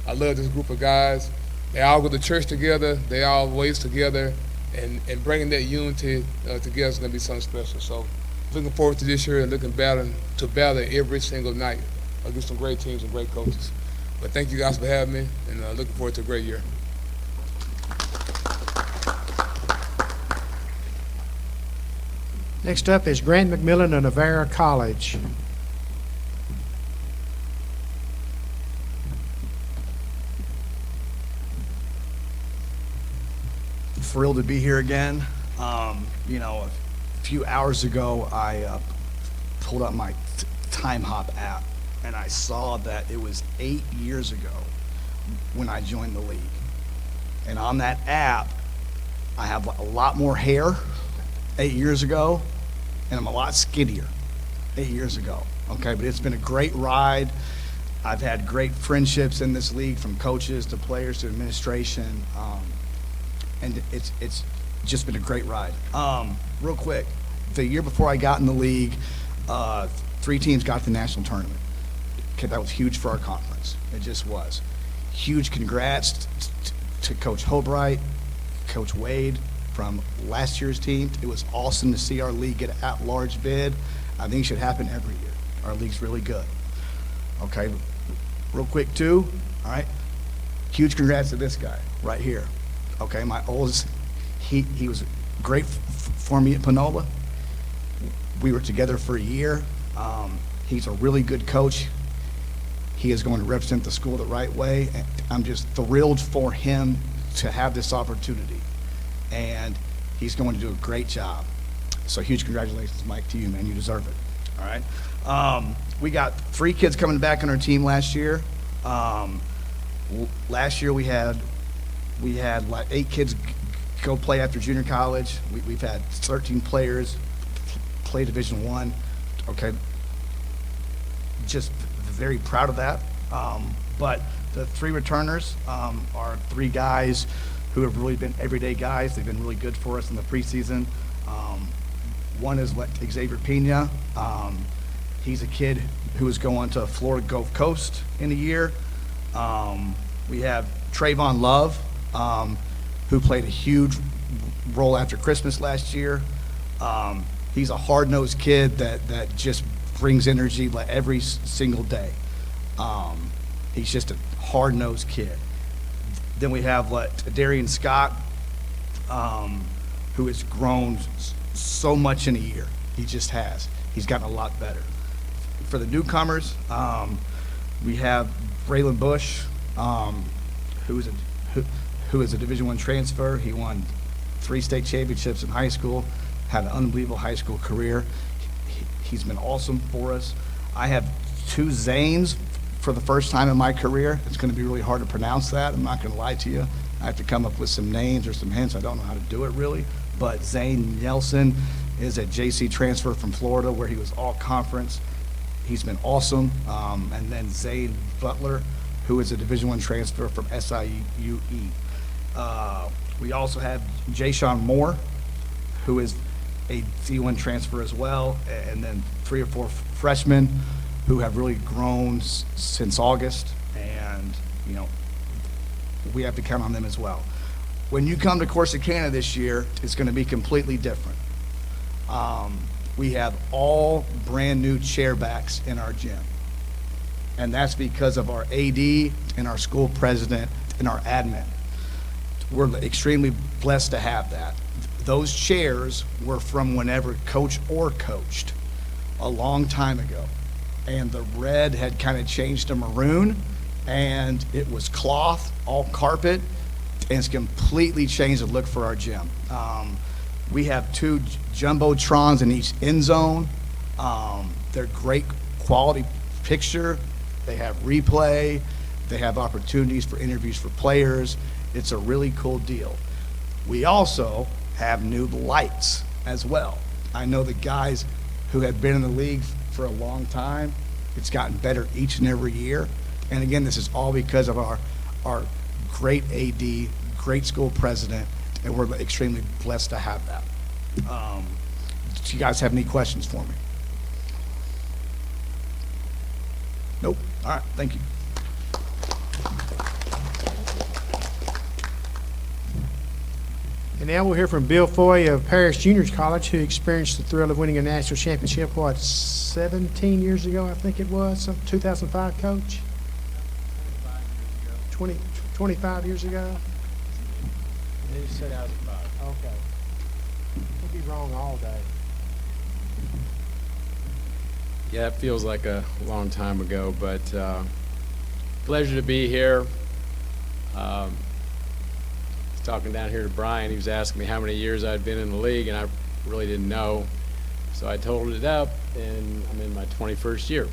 R: I love this group of guys. They all go to church together. They all ways together, and bringing that unity together is going to be something special. So looking forward to this year and looking to battle every single night against some great teams and great coaches. But thank you guys for having me, and looking forward to a great year.
B: Next up is Grant McMillan of Navarro College.
S: thrilled to be here again. You know, a few hours ago, I pulled up my Time Hop app, and I saw that it was 8 years ago when I joined the league. And on that app, I have a lot more hair 8 years ago, and I'm a lot skinnier 8 years ago. Okay, but it's been a great ride. I've had great friendships in this league, from coaches to players to administration, and it's just been a great ride. Real quick, the year before I got in the league, 3 teams got to the national tournament. Okay, that was huge for our conference. It just was. Huge congrats to Coach Holbright, Coach Wade from last year's team. It was awesome to see our league get an at-large bid. I think it should happen every year. Our league's really good. Okay, real quick too, all right? Huge congrats to this guy right here. Okay, my oldest, he was great for me at Panola. We were together for a year. He's a really good coach. He is going to represent the school the right way. I'm just thrilled for him to have this opportunity, and he's going to do a great job. So huge congratulations, Mike, to you, man. You deserve it. All right. We got 3 kids coming back on our team last year. Last year we had like 8 kids go play after junior college. We've had 13 players play Division I. Okay. Just very proud of that. But the 3 returners are 3 guys who have really been everyday guys. They've been really good for us in the preseason. One is Xavier Pena. He's a kid who is going to Florida Gulf Coast in a year. We have Trayvon Love, who played a huge role after Christmas last year. He's a hard-nosed kid that just brings energy like every single day. He's just a hard-nosed kid. Then we have Darian Scott, who has grown so much in a year. He just has. He's gotten a lot better. For the newcomers, we have Braylon Bush, who is a Division I transfer. He won 3 state championships in high school, had an unbelievable high school career. He's been awesome for us. I have 2 Zanes for the first time in my career. It's going to be really hard to pronounce that. I'm not going to lie to you. I have to come up with some names or some hints. I don't know how to do it really. But Zane Nelson is a JC transfer from Florida, where he was all conference. He's been awesome. And then Zane Butler, who is a Division I transfer from SIUE. We also have Jayshawn Moore, who is a D1 transfer as well, and then 3 or 4 freshmen who have really grown since August, and you know, we have to count on them as well. When you come to Corsicana this year, it's going to be completely different. We have all brand new chairbacks in our gym, and that's because of our AD and our school president and our admin. We're extremely blessed to have that. Those chairs were from whenever Coach Orr coached a long time ago, and the red had kind of changed to maroon, and it was cloth, all carpet, and it's completely changed the look for our gym. We have 2 jumbotrons in each end zone. They're great quality picture. They have replay. They have opportunities for interviews for players. It's a really cool deal. We also have new lights as well. I know the guys who have been in the league for a long time, it's gotten better each and every year. And again, this is all because of our great AD, great school president, and we're extremely blessed to have that. Do you guys have any questions for me? Nope. All right, thank you.
B: And now we'll hear from Bill Foy of Paris Juniors College, who experienced the thrill of winning a national championship, 17 years ago, I think it was, 2005, Coach? 25 years ago?
T: They said I was 5.
B: Okay. I'll be wrong all day.
T: Yeah, it feels like a long time ago, but pleasure to be here. It's talking down here to Brian. He was asking me how many years I'd been in the league, and I really didn't know. So I totaled it up, and I'm in my 21st year.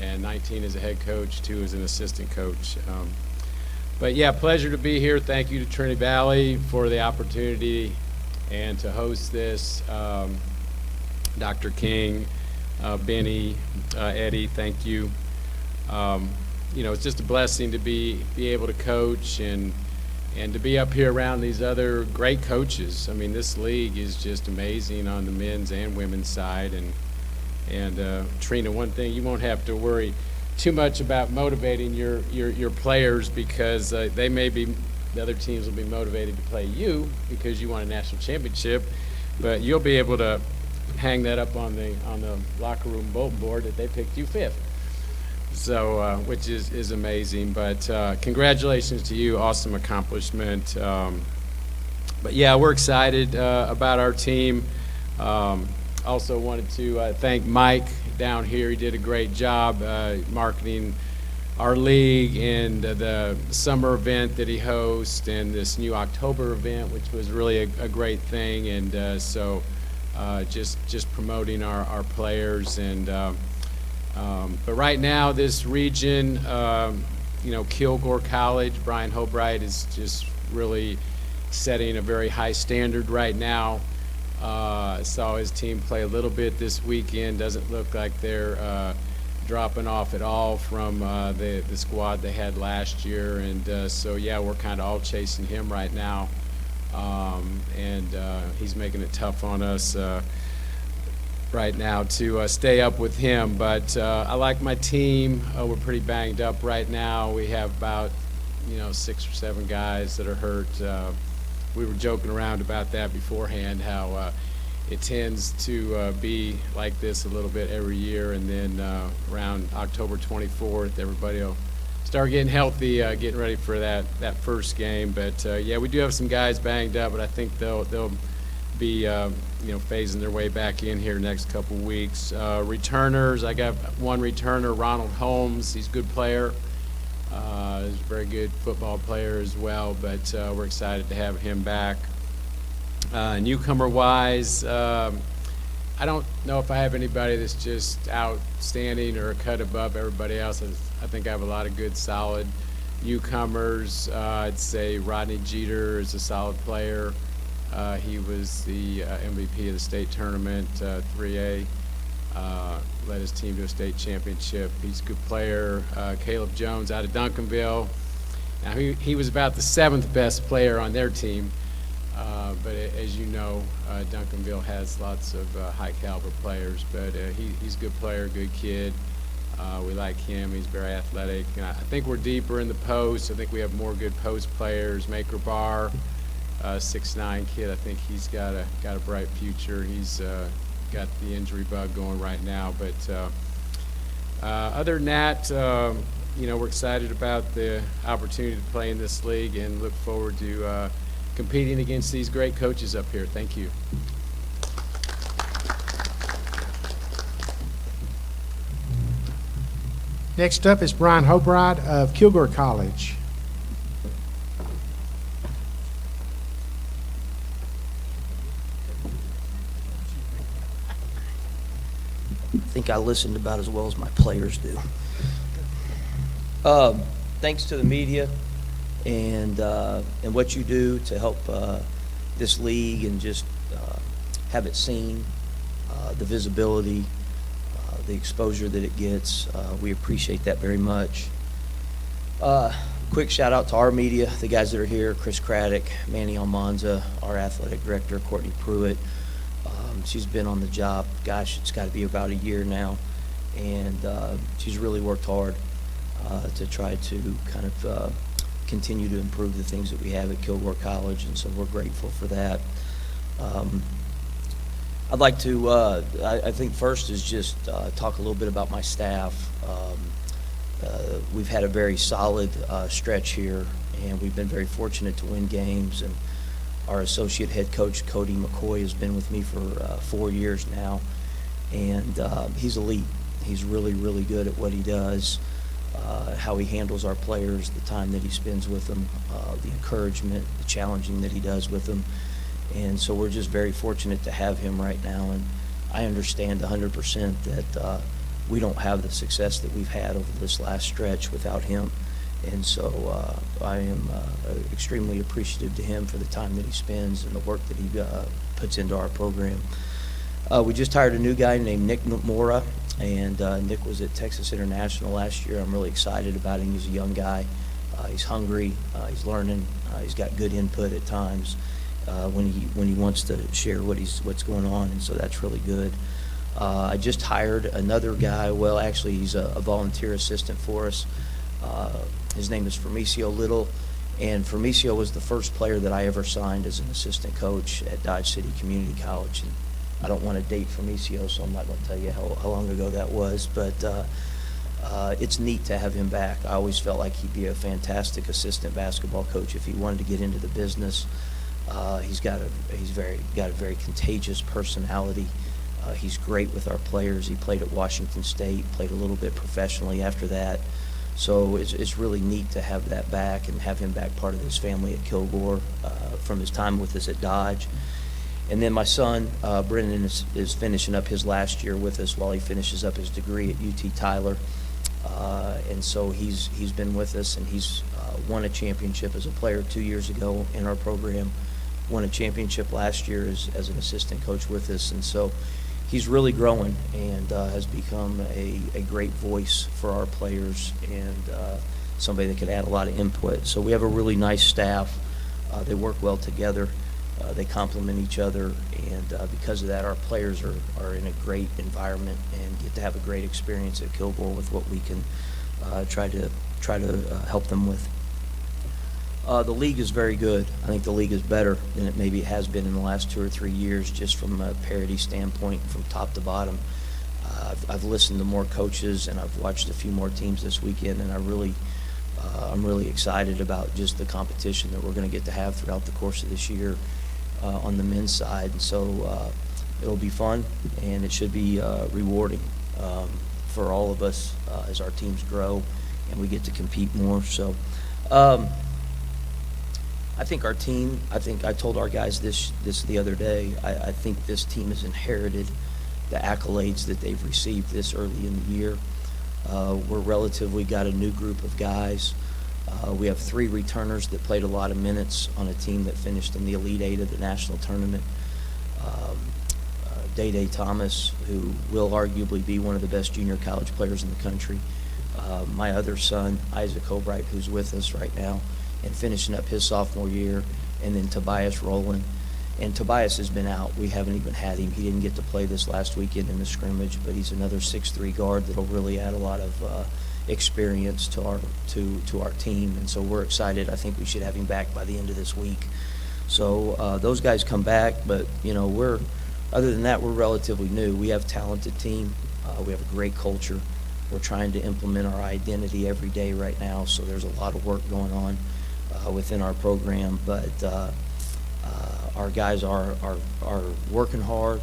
T: And 19 as a head coach, 2 as an assistant coach. But yeah, pleasure to be here. Thank you to Trinity Valley for the opportunity and to host this. Dr. King, Benny, Eddie, thank you. You know, it's just a blessing to be able to coach and to be up here around these other great coaches. I mean, this league is just amazing on the men's and women's side. And Trina, one thing, you won't have to worry too much about motivating your players, because they may be, the other teams will be motivated to play you because you won a national championship, but you'll be able to hang that up on the locker room bulletin board that they picked you 5th. So, which is amazing. But congratulations to you, awesome accomplishment. But yeah, we're excited about our team. Also wanted to thank Mike down here. He did a great job marketing our league and the summer event that he hosts and this new October event, which was really a great thing. And so just promoting our players. And but right now, this region, you know, Kilgore College, Brian Hobright is just really setting a very high standard right now. Saw his team play a little bit this weekend. Doesn't look like they're dropping off at all from the squad they had last year. And so, yeah, we're kind of all chasing him right now. And he's making it tough on us right now to stay up with him. But I like my team. We're pretty banged up right now. We have about, 6 or 7 guys that are hurt. We were joking around about that beforehand, how it tends to be like this a little bit every year, and then around October 24th, everybody will start getting healthy, getting ready for that first game. But yeah, we do have some guys banged up, but I think they'll be phasing their way back in here next couple weeks. Returners, I got one returner, Ronald Holmes. He's a good player. He's a very good football player as well, but we're excited to have him back. Newcomer-wise, I don't know if I have anybody that's just outstanding or a cut above everybody else. I think I have a lot of good, solid newcomers. I'd say Rodney Jeter is a solid player. He was the MVP of the state tournament, 3A. Led his team to a state championship. He's a good player. Caleb Jones out of Duncanville. Now, he was about the 7th best player on their team. But as you know, Duncanville has lots of high caliber players. But he's a good player, good kid. We like him. He's very athletic. And I think we're deeper in the post. I think we have more good post players. Maker Barr, 6'9" kid. I think he's got a bright future. He's got the injury bug going right now. But other than that, we're excited about the opportunity to play in this league and look forward to competing against these great coaches up here. Thank you.
B: Next up is Brian Hobright of Kilgore College.
U: I think I listened about as well as my players do. Thanks to the media and what you do to help this league and just have it seen, the visibility, the exposure that it gets. We appreciate that very much. Quick shout out to our media, the guys that are here, Chris Craddock, Manny Almanza, our athletic director, Courtney Pruitt. She's been on the job, gosh, it's got to be about a year now, and she's really worked hard to try to kind of continue to improve the things that we have at Kilgore College, and so we're grateful for that. I'd like to, I think first is just talk a little bit about my staff. We've had a very solid stretch here, and we've been very fortunate to win games, and our associate head coach, Cody McCoy, has been with me for 4 years now, and he's elite. He's really, really good at what he does. how he handles our players, the time that he spends with them, the encouragement, the challenging that he does with them. And so we're just very fortunate to have him right now. And I understand 100% that we don't have the success that we've had over this last stretch without him. And so I am extremely appreciative to him for the time that he spends and the work that he puts into our program. We just hired a new guy named Nick Mora, and Nick was at Texas International last year. I'm really excited about him. He's a young guy. He's hungry. He's learning. He's got good input at times when he wants to share what's going on, and so that's really good. I just hired another guy. Well, actually, he's a volunteer assistant for us. His name is Fermicio Little, and Fermicio was the first player that I ever signed as an assistant coach at Dodge City Community College. And I don't want to date Fermicio, so I'm not going to tell you how long ago that was, but it's neat to have him back. I always felt like he'd be a fantastic assistant basketball coach if he wanted to get into the business. He's got a very contagious personality. He's great with our players. He played at Washington State, played a little bit professionally after that. So it's really neat to have that back and have him back part of this family at Kilgore from his time with us at Dodge. And then my son, Brendan, is finishing up his last year with us while he finishes up his degree at UT Tyler. And so he's been with us, and he's won a championship as a player 2 years ago in our program, won a championship last year as an assistant coach with us. And so he's really growing and has become a great voice for our players and somebody that could add a lot of input. So we have a really nice staff. They work well together. They complement each other, and because of that, our players are in a great environment and get to have a great experience at Kilgore with what we can try to help them with. The league is very good. I think the league is better than it maybe has been in the last 2 or 3 years, just from a parity standpoint, from top to bottom. I've listened to more coaches, and I've watched a few more teams this weekend, and I'm really excited about just the competition that we're going to get to have throughout the course of this year on the men's side. And so it'll be fun, and it should be rewarding for all of us as our teams grow and we get to compete more. So I think our team, I told our guys this the other day, I think this team has inherited the accolades that they've received this early in the year. We're relatively got a new group of guys. We have 3 returners that played a lot of minutes on a team that finished in the Elite Eight of the national tournament. Day Thomas, who will arguably be one of the best junior college players in the country. My other son, Isaac Holbright, who's with us right now and finishing up his sophomore year, and then Tobias Rowland. And Tobias has been out. We haven't even had him. He didn't get to play this last weekend in the scrimmage, but he's another 6'3" guard that'll really add a lot of experience to our team. And so we're excited. I think we should have him back by the end of this week. So those guys come back, but other than that, we're relatively new. We have a talented team. We have a great culture. We're trying to implement our identity every day right now, so there's a lot of work going on within our program. But our guys are working hard.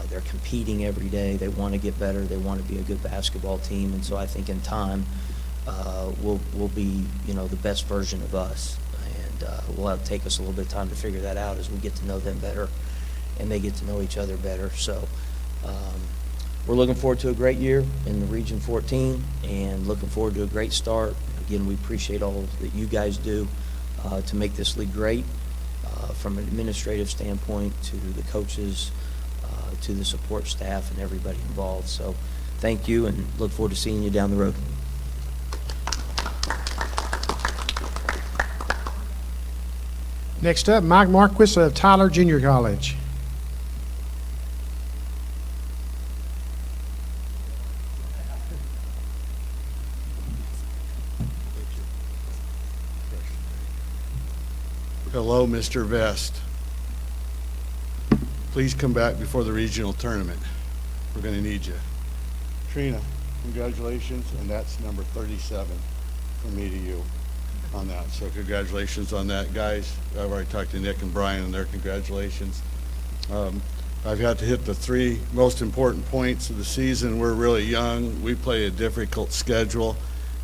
U: They're competing every day. They want to get better. They want to be a good basketball team. And so I think in time we'll be the best version of us. And we'll have to take us a little bit of time to figure that out as we get to know them better and they get to know each other better. So we're looking forward to a great year in the Region 14 and looking forward to a great start. Again, we appreciate all that you guys do to make this league great, from an administrative standpoint to the coaches, to the support staff and everybody involved. So thank you, and look forward to seeing you down the road.
B: Next up, Mike Marquis of Tyler Junior College.
A: Hello, Mr. Vest. Please come back before the regional tournament. We're going to need you. Trina, congratulations, and that's number 37 from me to you on that. So congratulations on that, guys. I've already talked to Nick and Brian, and their congratulations. I've had to hit the 3 most important points of the season. We're really young. We play a difficult schedule,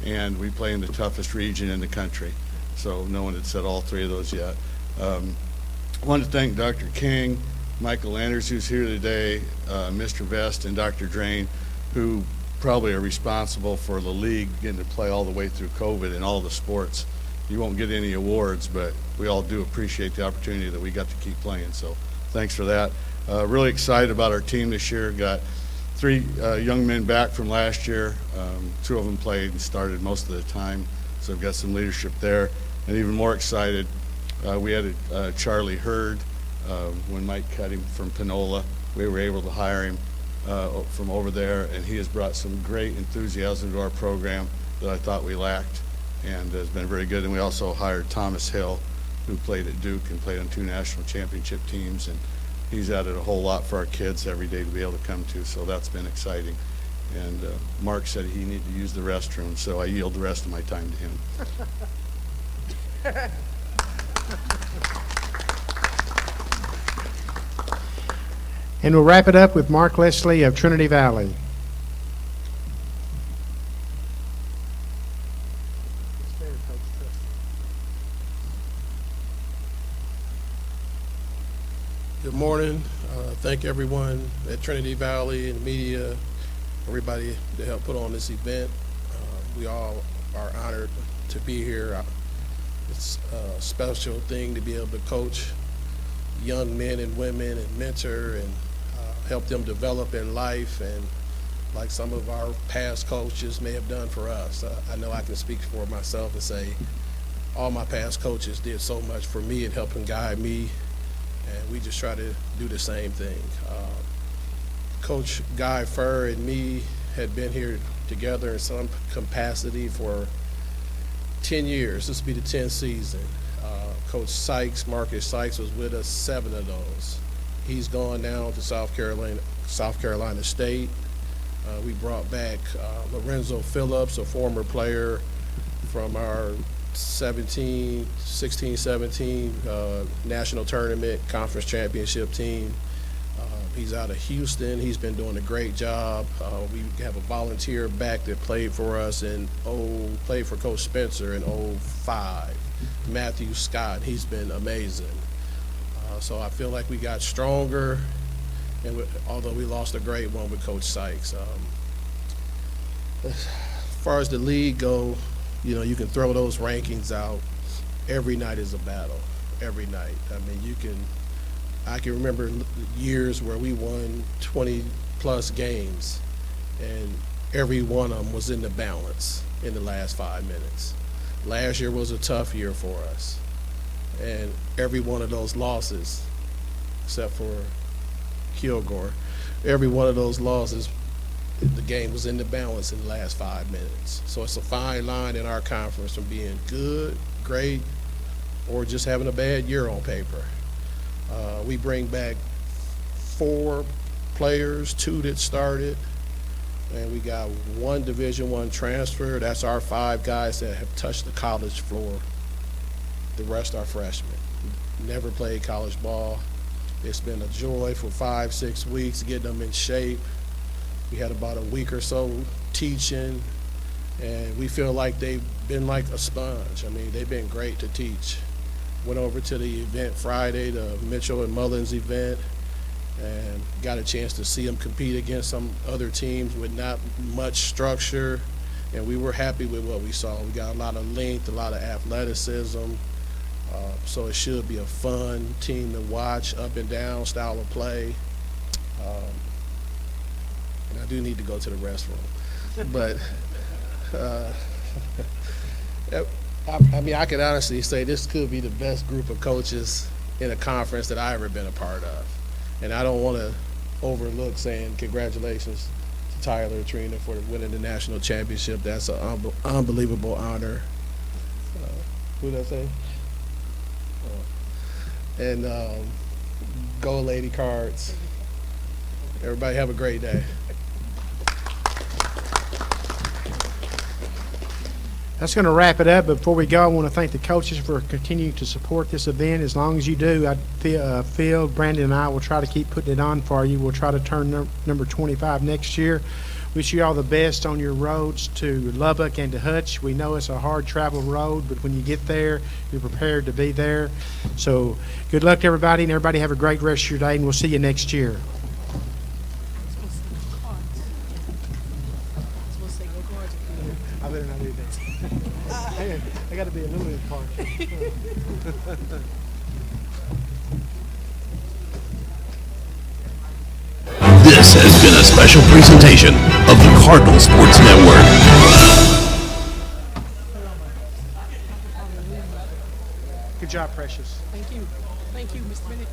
A: and we play in the toughest region in the country. So no one had said all three of those yet. I want to thank Dr. King, Michael Landers, who's here today, Mr. Vest, and Dr. Drain, who probably are responsible for the league getting to play all the way through COVID in all the sports. You won't get any awards, but we all do appreciate the opportunity that we got to keep playing. So thanks for that. Really excited about our team this year. Got 3 young men back from last year. 2 of them played and started most of the time, so we've got some leadership there. And even more excited, we added Charlie Hurd. When Mike cut him from Panola, we were able to hire him from over there, and he has brought some great enthusiasm to our program that I thought we lacked, and has been very good. And we also hired Thomas Hill, who played at Duke and played on 2 national championship teams, and he's added a whole lot for our kids every day to be able to come to, so that's been exciting. And Mark said he needed to use the restroom, so I yield the rest of my time to him.
B: And we'll wrap it up with Mark Leslie of Trinity Valley.
C: Good morning. Thank everyone at Trinity Valley and the media, everybody that helped put on this event. We all are honored to be here. It's a special thing to be able to coach young men and women and mentor and help them develop in life, and like some of our past coaches may have done for us. I know I can speak for myself and say all my past coaches did so much for me and helping guide me, and we just try to do the same thing. Coach Guy Furr and me had been here together in some capacity for 10 years. This will be the 10th season. Coach Sykes, Marcus Sykes, was with us 7 of those. He's gone now to South Carolina State. We brought back Lorenzo Phillips, a former player from our 16-17 national tournament conference championship team. He's out of Houston. He's been doing a great job. We have a volunteer back that played for us played for Coach Spencer in 05. Matthew Scott. He's been amazing. So I feel like we got stronger, and although we lost a great one with Coach Sykes. As far as the league go, you can throw those rankings out. Every night is a battle. Every night. I mean, I can remember years where we won 20-plus games, and every one of them was in the balance in the last 5 minutes. Last year was a tough year for us, and every one of those losses, except for Kilgore, every one of those losses, the game was in the balance in the last 5 minutes. So it's a fine line in our conference from being good, great, or just having a bad year on paper. We bring back 4 players, 2 that started, and we got 1 Division I transfer. That's our 5 guys that have touched the college floor. The rest are freshmen. Never played college ball. It's been a joy for 5-6 weeks getting them in shape. We had about a week or so teaching, and we feel like they've been like a sponge. I mean, they've been great to teach. Went over to the event Friday, the Mitchell and Mullins event, and got a chance to see them compete against some other teams with not much structure, and we were happy with what we saw. We got a lot of length, a lot of athleticism, so it should be a fun team to watch, up and down style of play. And I do need to go to the restroom, but I mean, I can honestly say this could be the best group of coaches in a conference that I've ever been a part of. And I don't want to overlook saying congratulations to Tyler and Trina for winning the national championship. That's an unbelievable honor. Who did I say? And go Lady Cards. Everybody have a great day.
B: That's going to wrap it up. But before we go, I want to thank the coaches for continuing to support this event. As long as you do, Phil, Brandon, and I will try to keep putting it on for you. We'll try to turn number 25 next year. Wish you all the best on your roads to Lubbock and to Hutch. We know it's a hard travel road, but when you get there, you're prepared to be there. So good luck to everybody, and everybody have a great rest of your day, and we'll see you next year. I better not do that. I got to be a little impartial.
D: This has been a special presentation of the Cardinal Sports Network.
B: Good job, Precious.
O: Thank you. Thank you, Mr. Bennett.